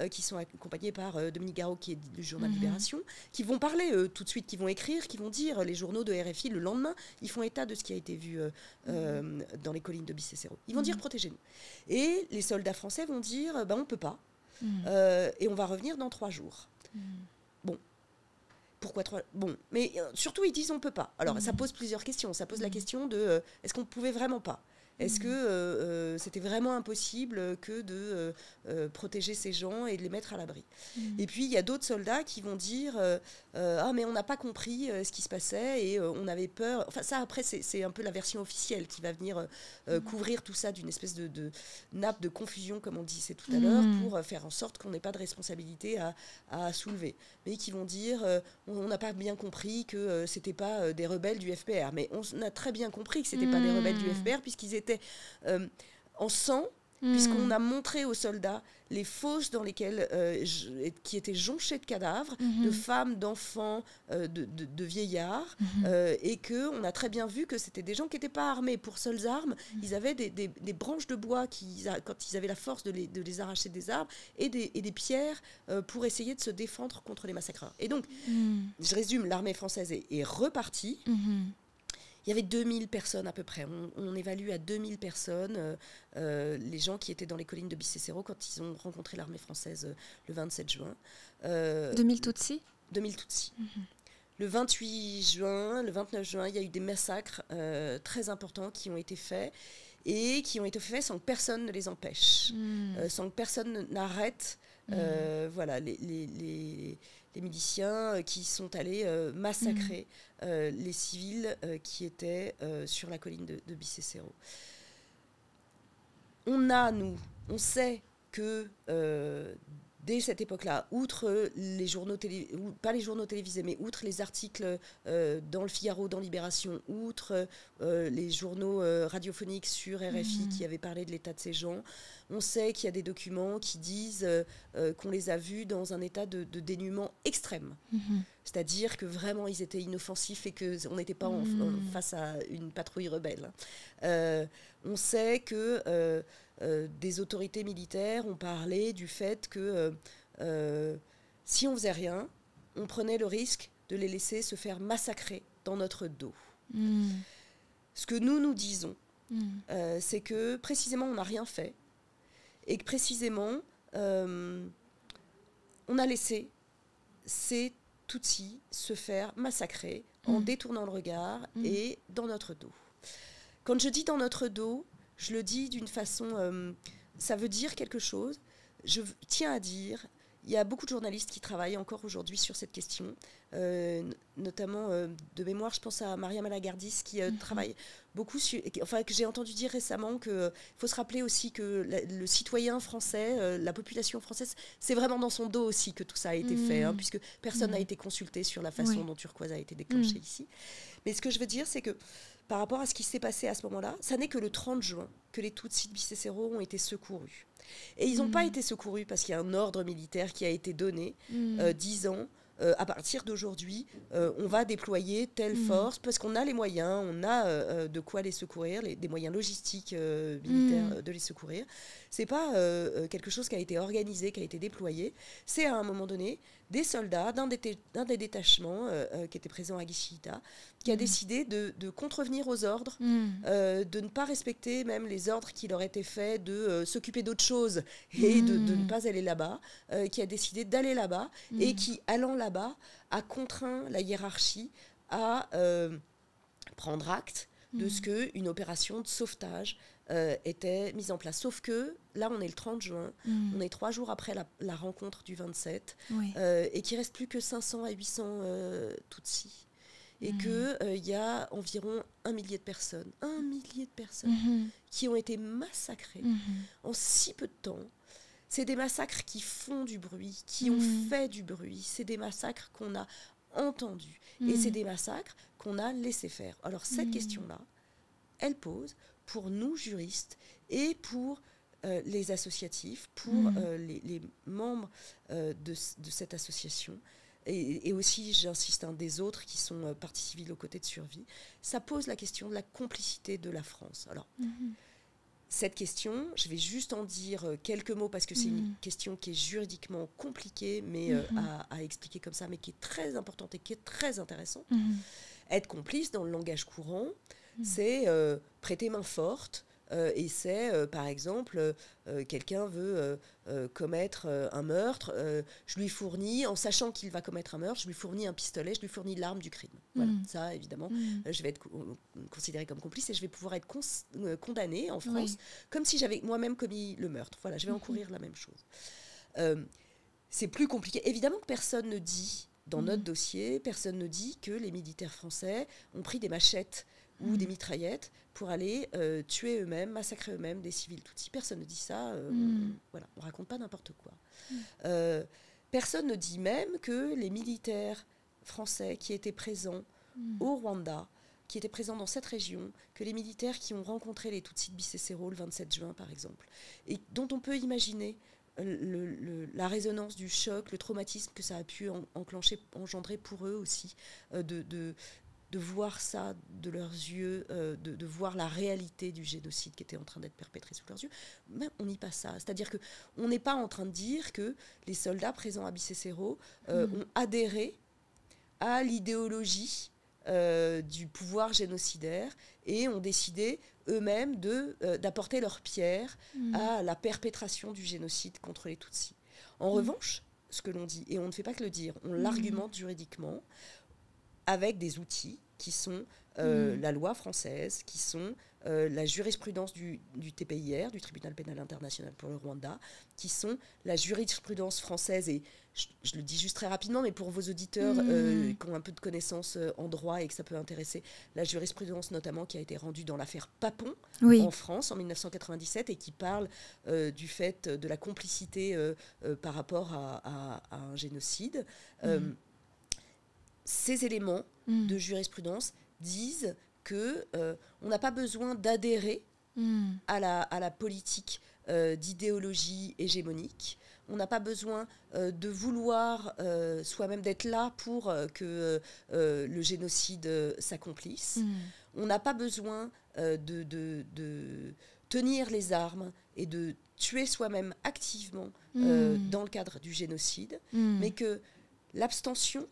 qui sont accompagnés par Dominique Garot qui est du journal Libération, qui vont parler tout de suite, qui vont écrire, qui vont dire, les journaux de RFI le lendemain, ils font état de ce qui a été vu dans les collines de Bicécero. Ils vont dire protégez-nous. Et les soldats français vont dire on ne peut pas et on va revenir dans 3 jours. Pourquoi 3 ? Mais surtout, ils disent on ne peut pas. Alors, ça pose plusieurs questions. Ça pose la question de est-ce qu'on ne pouvait vraiment pas ? Est-ce que c'était vraiment impossible que de protéger ces gens et de les mettre à l'abri ? Et puis, il y a d'autres soldats qui vont dire ah, mais on n'a pas compris ce qui se passait et on avait peur. Enfin, ça, après, c'est un peu la version officielle qui va venir couvrir tout ça d'une espèce de nappe de confusion, comme on disait tout à l'heure, pour faire en sorte qu'on n'ait pas de responsabilité à soulever. Mais qui vont dire on n'a pas bien compris que ce n'était pas des rebelles du FPR. Mais on a très bien compris que ce n'était pas des rebelles du FPR, puisqu'ils étaient en sang, puisqu'on a montré aux soldats les fosses dans lesquelles, qui étaient jonchées de cadavres, de femmes, d'enfants, de vieillards, et qu'on a très bien vu que c'était des gens qui n'étaient pas armés. Pour seules armes, ils avaient des branches de bois, quand ils avaient la force de les arracher des arbres, et des pierres pour essayer de se défendre contre les massacreurs. Et donc, je résume, l'armée française est repartie. Il y avait 2000 personnes à peu près. On évalue à 2000 personnes les gens qui étaient dans les collines de Bicécero quand ils ont rencontré l'armée française le 27 juin. 2000 Tutsis ? 2000 Tutsis. Le 28 juin, le 29 juin, il y a eu des massacres très importants qui ont été faits et qui ont été faits sans que personne ne les empêche, sans que personne n'arrête les miliciens qui sont allés massacrer les civils qui étaient sur la colline de Bicécero. On sait que dès cette époque-là, outre les journaux pas les journaux télévisés, mais outre les articles dans le Figaro, dans Libération, outre les journaux radiophoniques sur RFI qui avaient parlé de l'état de ces gens, on sait qu'il y a des documents qui disent qu'on les a vus dans un état de dénuement extrême. C'est-à-dire que vraiment, ils étaient inoffensifs et qu'on n'était pas face à une patrouille rebelle. On sait que des autorités militaires ont parlé du fait que si on ne faisait rien, on prenait le risque de les laisser se faire massacrer dans notre dos. Ce que nous disons, c'est que précisément on n'a rien fait et que précisément on a laissé ces Tutsis se faire massacrer en détournant le regard et dans notre dos. Quand je dis dans notre dos, je le dis d'une façon, ça veut dire quelque chose. Je tiens à dire, il y a beaucoup de journalistes qui travaillent encore aujourd'hui sur cette question, notamment de mémoire, je pense à Maria Malagardis qui travaille beaucoup sur, enfin que j'ai entendu dire récemment qu'il faut se rappeler aussi que le citoyen français, la population française, c'est vraiment dans son dos aussi que tout ça a été fait, hein, puisque personne n'a été consulté sur la façon dont Turquoise a été déclenchée ici. Mais ce que je veux dire, c'est que par rapport à ce qui s'est passé à ce moment-là, ça n'est que le 30 juin que les Tutsis de Bicécero ont été secourus. Et ils n'ont pas été secourus parce qu'il y a un ordre militaire qui a été donné disant à partir d'aujourd'hui, on va déployer telle force parce qu'on a les moyens, on a de quoi les secourir, des moyens logistiques militaires de les secourir. C'est pas quelque chose qui a été organisé, qui a été déployé. C'est à un moment donné des soldats d'un des détachements qui était présent à Gishita qui a décidé de contrevenir aux ordres, de ne pas respecter même les ordres qui leur étaient faits, de s'occuper d'autre chose et de ne pas aller là-bas, qui a décidé d'aller là-bas et qui, allant là-bas, a contraint la hiérarchie à prendre acte de ce qu'une opération de sauvetage était mise en place. Sauf que, là, on est le 30 juin, on est 3 jours après la rencontre du 27, et qu'il ne reste plus que 500 à 800 Tutsis. Et qu'il y a environ 1 millier de personnes, qui ont été massacrées en si peu de temps. C'est des massacres qui font du bruit, qui ont fait du bruit. C'est des massacres qu'on a entendus. Et c'est des massacres qu'on a laissé faire. Alors cette question-là, elle pose pour nous juristes et pour les associatifs, pour les membres de cette association, et aussi, j'insiste, des autres qui sont partie civile aux côtés de Survie, ça pose la question de la complicité de la France. Alors, cette question, je vais juste en dire quelques mots parce que c'est une question qui est juridiquement compliquée, mais à expliquer comme ça, mais qui est très importante et qui est très intéressante. Être complice dans le langage courant, c'est prêter main forte. Et c'est, par exemple, quelqu'un veut commettre un meurtre, je lui fournis, en sachant qu'il va commettre un meurtre, je lui fournis un pistolet, je lui fournis l'arme du crime. Voilà, ça, évidemment, je vais être considérée comme complice et je vais pouvoir être condamnée en France comme si j'avais moi-même commis le meurtre. Voilà, je vais encourir la même chose. C'est plus compliqué. Évidemment que personne ne dit, dans notre dossier, personne ne dit que les militaires français ont pris des machettes ou des mitraillettes pour aller tuer eux-mêmes, massacrer eux-mêmes des civils Tutsis. Personne ne dit ça. Voilà, on ne raconte pas n'importe quoi. Personne ne dit même que les militaires français qui étaient présents au Rwanda, qui étaient présents dans cette région, que les militaires qui ont rencontré les Tutsis de Bicécero le 27 juin, par exemple, et dont on peut imaginer la résonance du choc, le traumatisme que ça a pu engendrer pour eux aussi, de voir ça de leurs yeux, de voir la réalité du génocide qui était en train d'être perpétré sous leurs yeux, même on n'y passe ça. C'est-à-dire qu'on n'est pas en train de dire que les soldats présents à Bicécero ont adhéré à l'idéologie du pouvoir génocidaire et ont décidé eux-mêmes d'apporter leur pierre à la perpétration du génocide contre les Tutsis. En revanche, ce que l'on dit, et on ne fait pas que le dire, on l'argumente juridiquement, avec des outils qui sont la loi française, qui sont la jurisprudence du TPIR, du Tribunal pénal international pour le Rwanda, qui sont la jurisprudence française, et je le dis juste très rapidement, mais pour vos auditeurs qui ont un peu de connaissances en droit et que ça peut intéresser, la jurisprudence notamment qui a été rendue dans l'affaire Papon en France en 1997 et qui parle du fait de la complicité par rapport à un génocide. Ces éléments de jurisprudence disent qu'on n'a pas besoin d'adhérer à la politique d'idéologie hégémonique. On n'a pas besoin de vouloir soi-même d'être là pour que le génocide s'accomplisse. On n'a pas besoin de tenir les armes et de tuer soi-même activement dans le cadre du génocide, mais que l'abstention,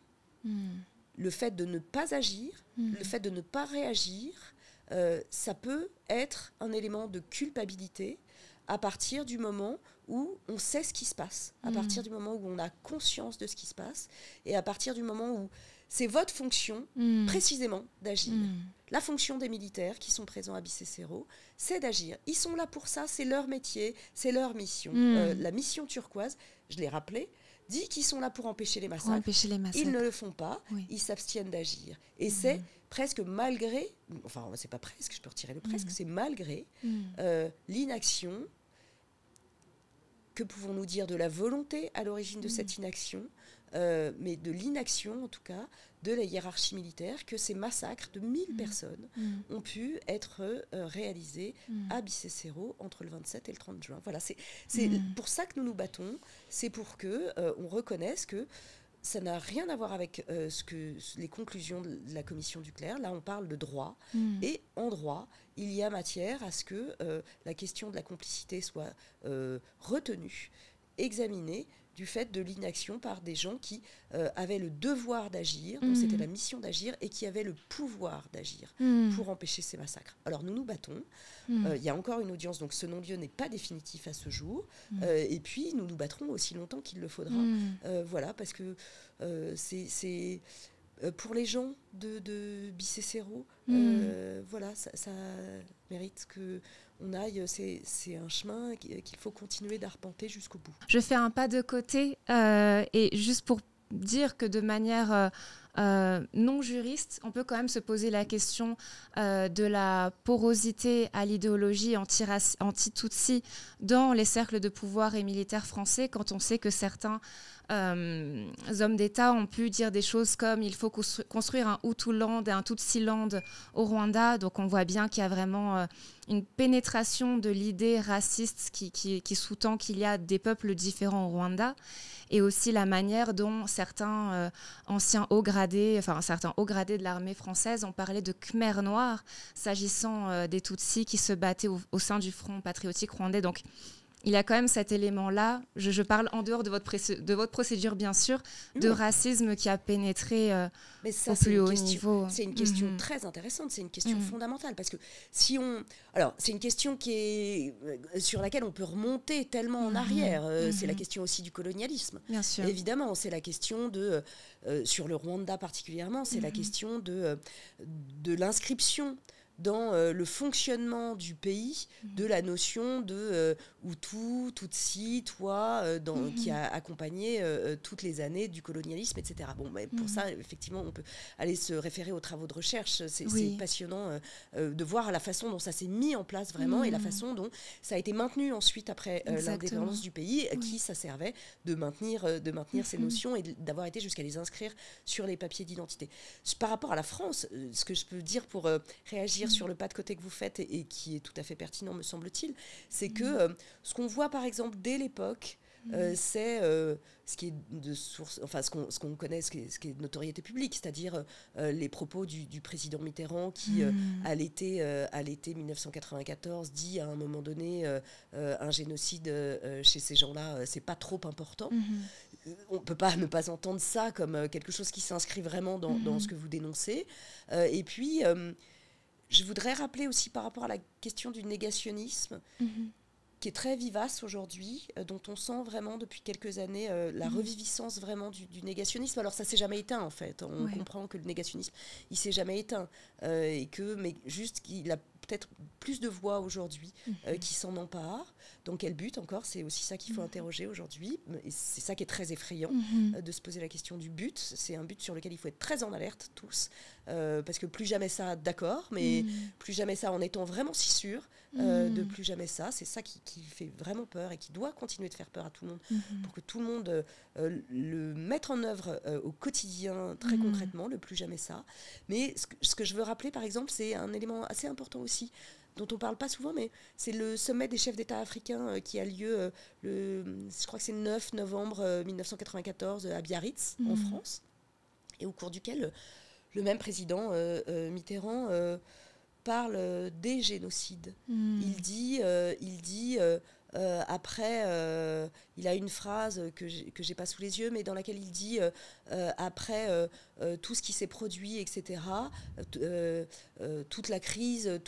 le fait de ne pas agir, le fait de ne pas réagir, ça peut être un élément de culpabilité à partir du moment où on sait ce qui se passe, à partir du moment où on a conscience de ce qui se passe, et à partir du moment où c'est votre fonction, précisément, d'agir. La fonction des militaires qui sont présents à Bicécéro, c'est d'agir. Ils sont là pour ça, c'est leur métier, c'est leur mission. La mission turquoise, je l'ai rappelé, dit qu'ils sont là pour empêcher les massacres. Ils ne le font pas, ils s'abstiennent d'agir. Et c'est presque malgré, enfin c'est pas presque, je peux retirer le presque, c'est malgré l'inaction. Que pouvons-nous dire de la volonté à l'origine de cette inaction, mais de l'inaction en tout cas, de la hiérarchie militaire, que ces massacres de 1000 personnes ont pu être réalisés à Bicécéro entre le 27 et le 30 juin. Voilà, c'est pour ça que nous nous battons, c'est pour qu'on reconnaisse que ça n'a rien à voir avec les conclusions de la commission Duclerc. Là, on parle de droit. Et en droit, il y a matière à ce que la question de la complicité soit retenue, examinée, du fait de l'inaction par des gens qui avaient le devoir d'agir, dont c'était la mission d'agir, et qui avaient le pouvoir d'agir pour empêcher ces massacres. Alors nous nous battons. Il y a encore une audience, donc ce non-lieu n'est pas définitif à ce jour. Et puis nous nous battrons aussi longtemps qu'il le faudra. Voilà, parce que c'est pour les gens de Bicécéro, voilà, ça mérite que on aille, c'est un chemin qu'il faut continuer d'arpenter jusqu'au bout. Je fais un pas de côté et juste pour dire que de manière non juriste, on peut quand même se poser la question de la porosité à l'idéologie anti-Tutsi dans les cercles de pouvoir et militaires français, quand on sait que certains hommes d'État ont pu dire des choses comme il faut construire un Hutuland et un Tutsiland au Rwanda. Donc on voit bien qu'il y a vraiment une pénétration de l'idée raciste qui sous-tend qu'il y a des peuples différents au Rwanda, et aussi la manière dont certains anciens hauts gradés de l'armée française ont parlé de Khmer noirs s'agissant des Tutsis qui se battaient au sein du Front patriotique rwandais. Donc il y a quand même cet élément-là, je parle en dehors de votre procédure bien sûr, de racisme qui a pénétré mais ça, au plus haut niveau. C'est une question très intéressante, c'est une question fondamentale, parce que alors c'est une question sur laquelle on peut remonter tellement en arrière, c'est la question aussi du colonialisme. Bien sûr. Évidemment, c'est la question sur le Rwanda particulièrement, c'est la question de l'inscription dans le fonctionnement du pays de la notion de Hutu, Tutsi, Twa, qui a accompagné toutes les années du colonialisme, etc. Bon, mais pour ça, effectivement, on peut aller se référer aux travaux de recherche. C'est passionnant de voir la façon dont ça s'est mis en place vraiment et la façon dont ça a été maintenu ensuite après l'indépendance du pays, qui ça servait de maintenir ces notions et d'avoir été jusqu'à les inscrire sur les papiers d'identité. Par rapport à la France, ce que je peux dire pour réagir sur le pas de côté que vous faites et qui est tout à fait pertinent, me semble-t-il, c'est que ce qu'on voit par exemple dès l'époque, c'est ce qui est de source, enfin ce qu'on connaît, ce qui est de notoriété publique, c'est-à-dire les propos du président Mitterrand qui, à l'été 1994, dit à un moment donné un génocide chez ces gens-là, c'est pas trop important. On ne peut pas ne pas entendre ça comme quelque chose qui s'inscrit vraiment dans ce que vous dénoncez. Et puis, je voudrais rappeler aussi par rapport à la question du négationnisme, qui est très vivace aujourd'hui, dont on sent vraiment depuis quelques années la reviviscence vraiment du négationnisme. Alors ça s'est jamais éteint en fait, on comprend que le négationnisme il s'est jamais éteint, mais juste qu'il a peut-être plus de voix aujourd'hui qui s'en emparent. Dans quel but encore? C'est aussi ça qu'il faut interroger aujourd'hui, et c'est ça qui est très effrayant, de se poser la question du but. C'est un but sur lequel il faut être très en alerte tous, parce que plus jamais ça, d'accord, mais plus jamais ça en étant vraiment si sûr de plus jamais ça. C'est ça qui fait vraiment peur et qui doit continuer de faire peur à tout le monde, pour que tout le monde le mette en œuvre au quotidien, très concrètement, le plus jamais ça. Mais ce que je veux rappeler, par exemple, c'est un élément assez important aussi, dont on ne parle pas souvent, mais c'est le sommet des chefs d'État africains qui a lieu, je crois que c'est le 9 novembre 1994 à Biarritz, en France, et au cours duquel le même président Mitterrand parle des génocides. Il dit Après, il a une phrase que j'ai pas sous les yeux, mais dans laquelle il dit après tout ce qui s'est produit, etc., toute la crise,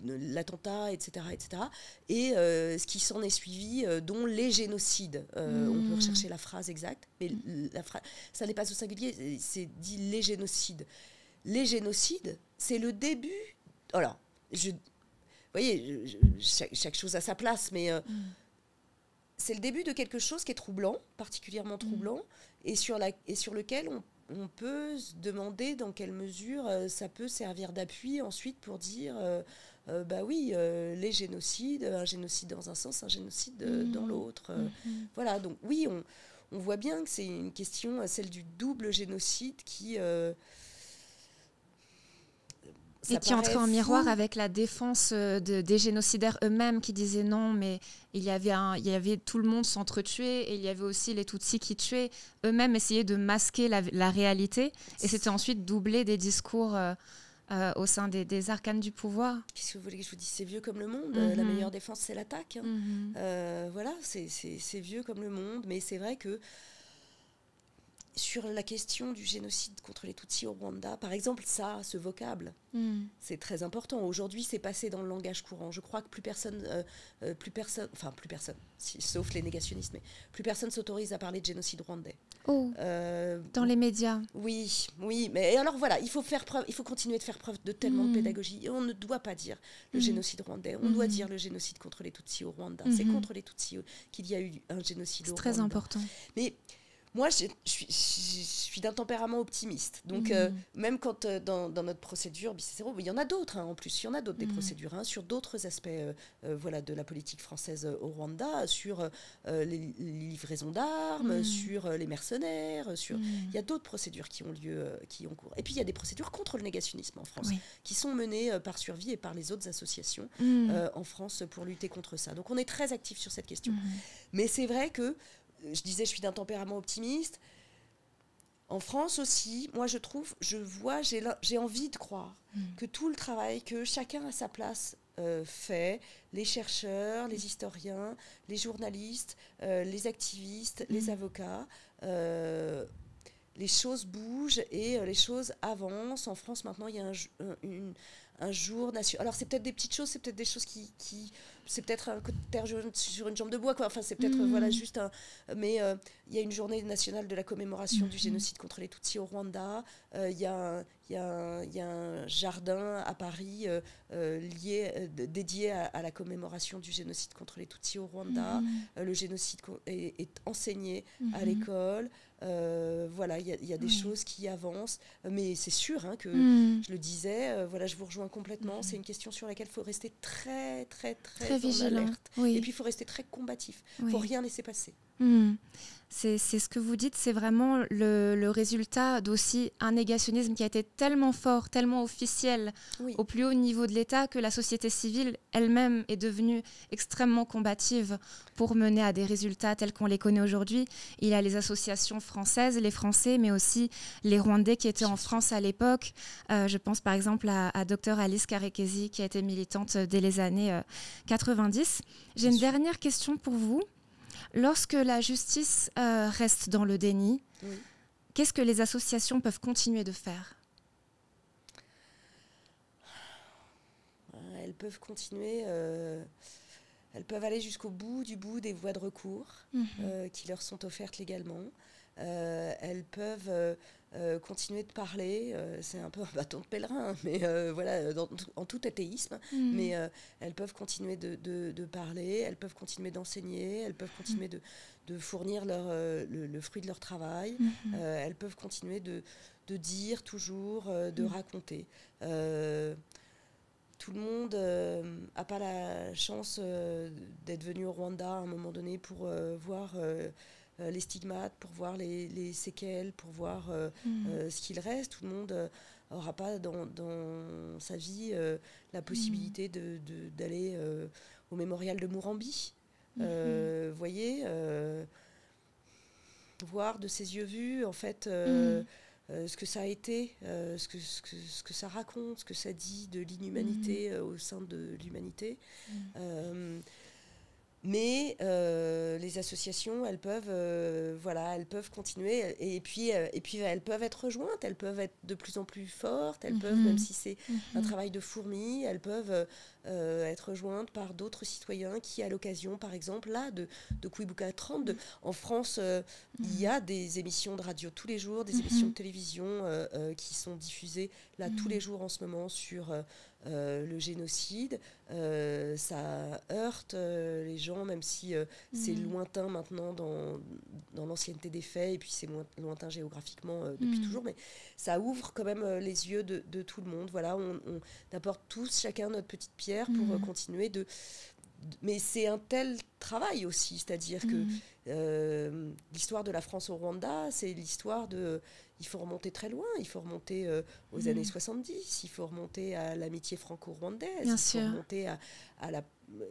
l'attentat, etc., et ce qui s'en est suivi, dont les génocides. On peut rechercher la phrase exacte, mais ça n'est pas au singulier, c'est dit les génocides. Les génocides, c'est le début. Alors, vous voyez, chaque chose a sa place, mais c'est le début de quelque chose qui est troublant, particulièrement troublant, et sur lequel on peut se demander dans quelle mesure ça peut servir d'appui ensuite pour dire, bah oui, les génocides, un génocide dans un sens, un génocide dans l'autre. Voilà, donc oui, on voit bien que c'est une question, celle du double génocide qui... et qui entrait en miroir avec la défense des génocidaires eux-mêmes qui disaient non, mais il y avait tout le monde s'entretuait et il y avait aussi les Tutsis qui tuaient. Eux-mêmes essayaient de masquer la réalité et c'était ensuite doublé des discours au sein des arcanes du pouvoir. Qu'est-ce que vous voulez que je vous dise ? C'est vieux comme le monde. La meilleure défense, c'est l'attaque. Voilà, c'est vieux comme le monde, mais c'est vrai que sur la question du génocide contre les Tutsis au Rwanda, par exemple, ce vocable, c'est très important. Aujourd'hui, c'est passé dans le langage courant. Je crois que plus personne, sauf les négationnistes, mais plus personne s'autorise à parler de génocide rwandais. Dans les médias. Oui, mais alors voilà, il faut continuer de faire preuve de tellement de pédagogie. Et on ne doit pas dire le génocide rwandais, on doit dire le génocide contre les Tutsis au Rwanda. C'est contre les Tutsis qu'il y a eu un génocide au Rwanda. C'est très important. Mais moi, je suis d'un tempérament optimiste. Donc, même quand dans notre procédure, il y en a d'autres, en plus. Il y en a d'autres des procédures, sur d'autres aspects de la politique française au Rwanda, sur les livraisons d'armes, sur les mercenaires. Il y a d'autres procédures qui ont lieu, qui ont cours. Et puis, il y a des procédures contre le négationnisme en France, qui sont menées par Survie et par les autres associations en France pour lutter contre ça. Donc, on est très actifs sur cette question. Mais c'est vrai que je disais, je suis d'un tempérament optimiste. En France aussi, moi j'ai envie de croire que tout le travail que chacun à sa place fait, les chercheurs, les historiens, les journalistes, les activistes, les avocats, les choses bougent et les choses avancent. En France, maintenant, il y a un jour national. Alors, c'est peut-être des petites choses, c'est peut-être des choses qui c'est peut-être un coup de terre sur une jambe de bois, quoi. Enfin, c'est peut-être juste un... Mais il y a une journée nationale de la commémoration du génocide contre les Tutsis au Rwanda. Il y a un jardin à Paris dédié à la commémoration du génocide contre les Tutsis au Rwanda. Le génocide est enseigné à l'école. Voilà, il y a des choses qui avancent, mais c'est sûr que je le disais, je vous rejoins complètement. C'est une question sur laquelle il faut rester très vigilant, alerte. Et puis il faut rester très combatif. Il ne faut rien laisser passer. C'est ce que vous dites, c'est vraiment le résultat d'aussi un négationnisme qui a été tellement fort, tellement officiel au plus haut niveau de l'État que la société civile elle-même est devenue extrêmement combative pour mener à des résultats tels qu'on les connaît aujourd'hui. Il y a les associations françaises, les Français, mais aussi les Rwandais qui étaient en France à l'époque. Je pense par exemple à Dr Alice Karekezi qui a été militante dès les années 90. J'ai une dernière question pour vous. Lorsque la justice reste dans le déni, qu'est-ce que les associations peuvent continuer de faire ? Elles peuvent continuer, elles peuvent aller jusqu'au bout des voies de recours qui leur sont offertes légalement. Elles peuvent continuer de parler, c'est un peu un bâton de pèlerin, mais en tout athéisme, mais elles peuvent continuer de parler, elles peuvent continuer d'enseigner, elles peuvent continuer de fournir le fruit de leur travail, elles peuvent continuer de dire toujours, de raconter. Tout le monde n'a pas la chance d'être venu au Rwanda à un moment donné pour voir les stigmates, pour voir les séquelles, pour voir ce qu'il reste. Tout le monde n'aura pas dans sa vie la possibilité d'aller au mémorial de Murambi. Voyez, voir de ses yeux vus, en fait, ce que ça a été, ce que ça raconte, ce que ça dit de l'inhumanité au sein de l'humanité. Mais les associations, elles peuvent continuer et puis elles peuvent être rejointes, elles peuvent être de plus en plus fortes, elles peuvent, même si c'est un travail de fourmi, elles peuvent être rejointes par d'autres citoyens qui, à l'occasion, par exemple, là, de Kouibouka 30, en France, il y a des émissions de radio tous les jours, des émissions de télévision qui sont diffusées là tous les jours en ce moment sur le génocide. Ça heurte les gens, même si c'est lointain maintenant dans l'ancienneté des faits, et puis c'est lointain géographiquement depuis toujours, mais ça ouvre quand même les yeux de tout le monde. Voilà, on apporte tous chacun notre petite pierre pour continuer mais c'est un tel travail aussi, c'est-à-dire que l'histoire de la France au Rwanda, c'est l'histoire de... Il faut remonter très loin, il faut remonter aux années 70, il faut remonter à l'amitié franco-rwandaise, faut remonter à la...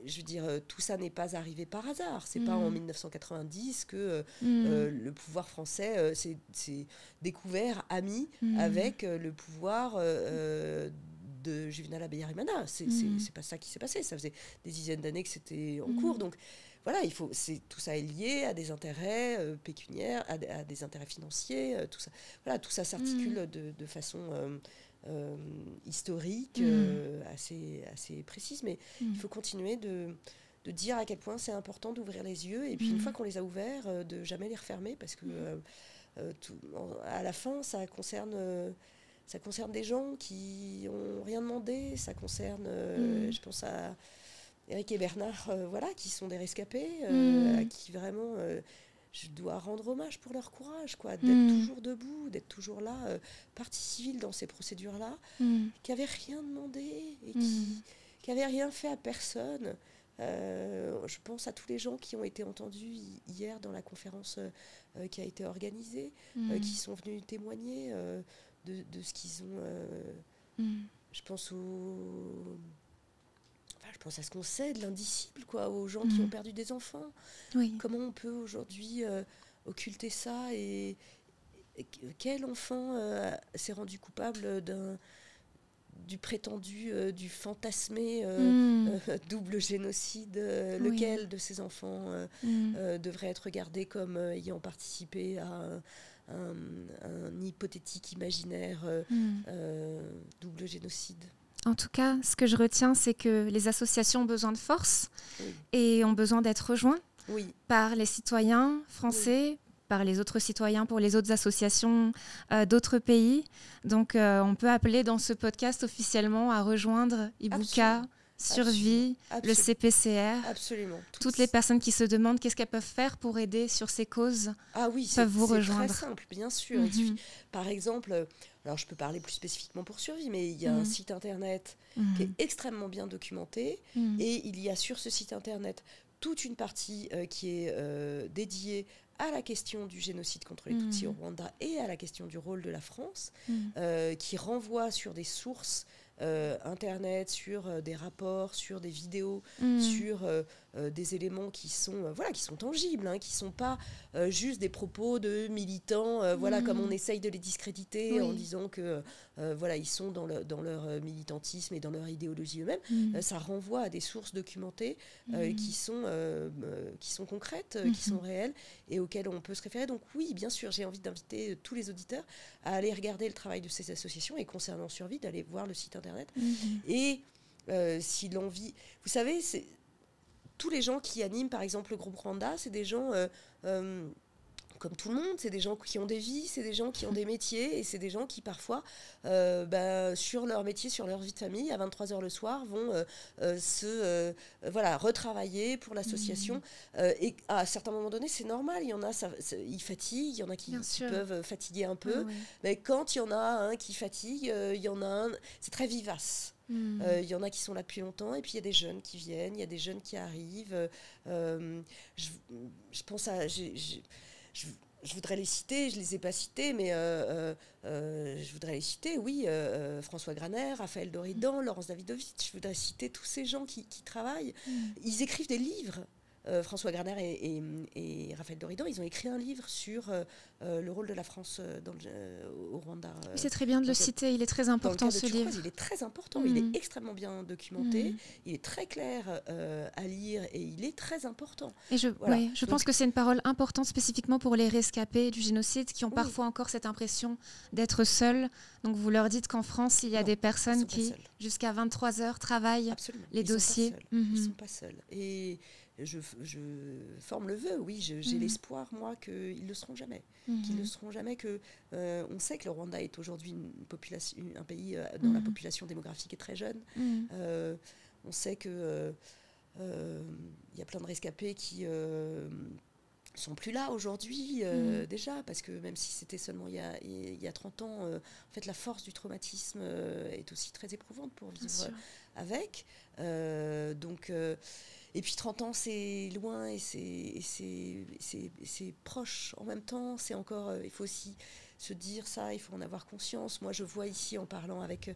Je veux dire, tout ça n'est pas arrivé par hasard. C'est pas en 1990 que le pouvoir français s'est découvert ami avec le pouvoir... de Juvenal Habyarimana. C'est pas ça qui s'est passé. Ça faisait des dizaines d'années que c'était en cours. Donc voilà, tout ça est lié à des intérêts pécuniaires, à des intérêts financiers. Tout ça, voilà, tout ça s'articule de façon historique, assez précise. Mais il faut continuer de dire à quel point c'est important d'ouvrir les yeux. Et puis une fois qu'on les a ouverts, de jamais les refermer, parce que à la fin, ça concerne des gens qui n'ont rien demandé, ça concerne, je pense à Eric et Bernard, qui sont des rescapés, à qui vraiment je dois rendre hommage pour leur courage, d'être toujours debout, d'être toujours là, partie civile dans ces procédures-là, qui n'avaient rien demandé et qui n'avaient rien fait à personne. Je pense à tous les gens qui ont été entendus hier dans la conférence qui a été organisée, qui sont venus témoigner de ce qu'ils ont. Je pense je pense à ce qu'on sait de l'indicible, aux gens qui ont perdu des enfants. Oui. Comment on peut aujourd'hui occulter ça, et quel enfant s'est rendu coupable du prétendu, du fantasmé double génocide, lequel de ces enfants devrait être regardé comme ayant participé à un hypothétique imaginaire double génocide. En tout cas, ce que je retiens, c'est que les associations ont besoin de force et ont besoin d'être rejoints par les citoyens français, par les autres citoyens, pour les autres associations d'autres pays. Donc, on peut appeler dans ce podcast officiellement à rejoindre Ibuka, Survie, le CPCR. Absolument. Toutes les personnes qui se demandent qu'est-ce qu'elles peuvent faire pour aider sur ces causes peuvent vous rejoindre. C'est très simple, bien sûr. Il suffit, par exemple, alors je peux parler plus spécifiquement pour Survie, mais il y a un site internet qui est extrêmement bien documenté, et il y a sur ce site internet toute une partie qui est dédiée à la question du génocide contre les Tutsis au Rwanda et à la question du rôle de la France, qui renvoie sur des sources internet, sur des rapports, sur des vidéos, sur des éléments qui sont tangibles, qui ne sont pas juste des propos de militants, comme on essaye de les discréditer en disant que ils sont dans leur militantisme et dans leur idéologie eux-mêmes. Ça renvoie à des sources documentées qui sont concrètes, qui sont réelles et auxquelles on peut se référer. Donc oui, bien sûr, j'ai envie d'inviter tous les auditeurs à aller regarder le travail de ces associations, et concernant Survie, d'aller voir le site internet. Et si l'envie... Vous savez, tous les gens qui animent, par exemple, le groupe Rwanda, c'est des gens... comme tout le monde, c'est des gens qui ont des vies, c'est des gens qui ont des métiers, et c'est des gens qui parfois, sur leur métier, sur leur vie de famille, à 23h le soir, vont retravailler pour l'association. Et à certains moments donnés, c'est normal, il y en a, ils fatiguent, il y en a qui peuvent fatiguer un peu, mais quand il y en a un qui fatigue, il y en a un, c'est très vivace. Il y en a qui sont là depuis longtemps, et puis il y a des jeunes qui viennent, il y a des jeunes qui arrivent. Je pense à... Je voudrais les citer, je ne les ai pas cités, mais je voudrais les citer, François Graner, Raphaël Doridan, Laurence Davidovitch, je voudrais citer tous ces gens qui travaillent. Ils écrivent des livres. François Graner et Raphaël Doridan, ils ont écrit un livre sur le rôle de la France au Rwanda. C'est très bien de le citer, il est très important ce livre. Il est très important, il est extrêmement bien documenté, il est très clair à lire et il est très important. Et je pense que c'est une parole importante spécifiquement pour les rescapés du génocide qui ont parfois encore cette impression d'être seuls. Donc vous leur dites qu'en France, il y a des personnes qui, jusqu'à 23h, travaillent les dossiers. Ils ne sont pas seuls. Et je forme le vœu, oui, j'ai l'espoir, moi, qu'ils ne le seront jamais. Qu'ils ne le seront jamais, on sait que le Rwanda est aujourd'hui un pays dont la population démographique est très jeune. On sait que y a plein de rescapés qui sont plus là aujourd'hui déjà, parce que même si c'était seulement il y a 30 ans, en fait la force du traumatisme est aussi très éprouvante pour vivre avec. Et puis 30 ans c'est loin et c'est proche en même temps, c'est encore, il faut aussi se dire ça, il faut en avoir conscience. Moi je vois ici en parlant avec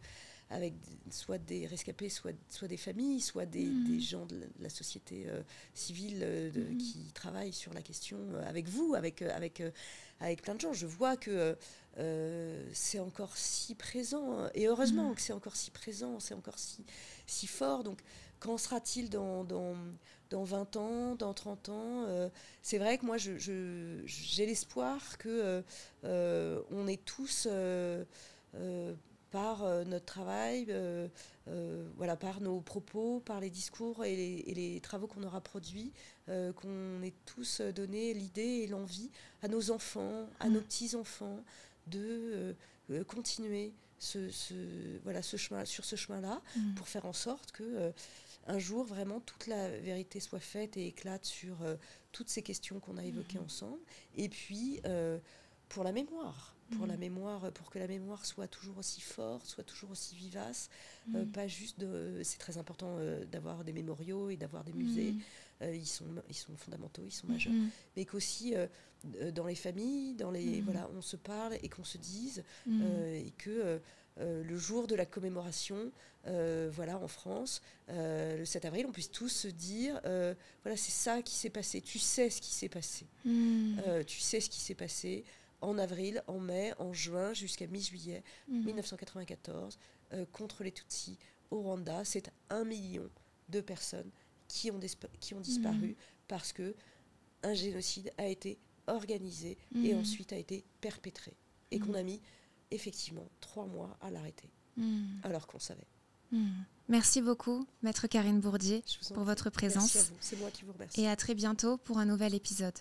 soit des rescapés, soit des familles, soit des gens de la société civile qui travaillent sur la question avec vous, avec plein de gens. Je vois que c'est encore si présent, et heureusement que c'est encore si présent, c'est encore si fort. Donc, qu'en sera-t-il dans 20 ans, dans 30 ans C'est vrai que moi, j'ai l'espoir qu'on est tous... par notre travail, par nos propos, par les discours et les travaux qu'on aura produits, qu'on ait tous donné l'idée et l'envie à nos enfants, à nos petits-enfants, de continuer sur ce chemin-là, pour faire en sorte que un jour, vraiment, toute la vérité soit faite et éclate sur toutes ces questions qu'on a évoquées ensemble. Et puis, pour la mémoire, pour que la mémoire soit toujours aussi forte, soit toujours aussi vivace, pas juste c'est très important d'avoir des mémoriaux et d'avoir des musées, ils sont fondamentaux, ils sont majeurs, mais qu'aussi dans les familles, on se parle et qu'on se dise et que le jour de la commémoration, en France, le 7 avril, on puisse tous se dire, c'est ça qui s'est passé, tu sais ce qui s'est passé, tu sais ce qui s'est passé, en avril, en mai, en juin, jusqu'à mi-juillet 1994, contre les Tutsis au Rwanda. C'est 1 million de personnes qui ont disparu parce qu'un génocide a été organisé et ensuite a été perpétré. Et qu'on a mis effectivement 3 mois à l'arrêter, alors qu'on savait. Merci beaucoup, Maître Karine Bourdier, pour votre présence. Merci à vous, c'est moi qui vous remercie. Et à très bientôt pour un nouvel épisode.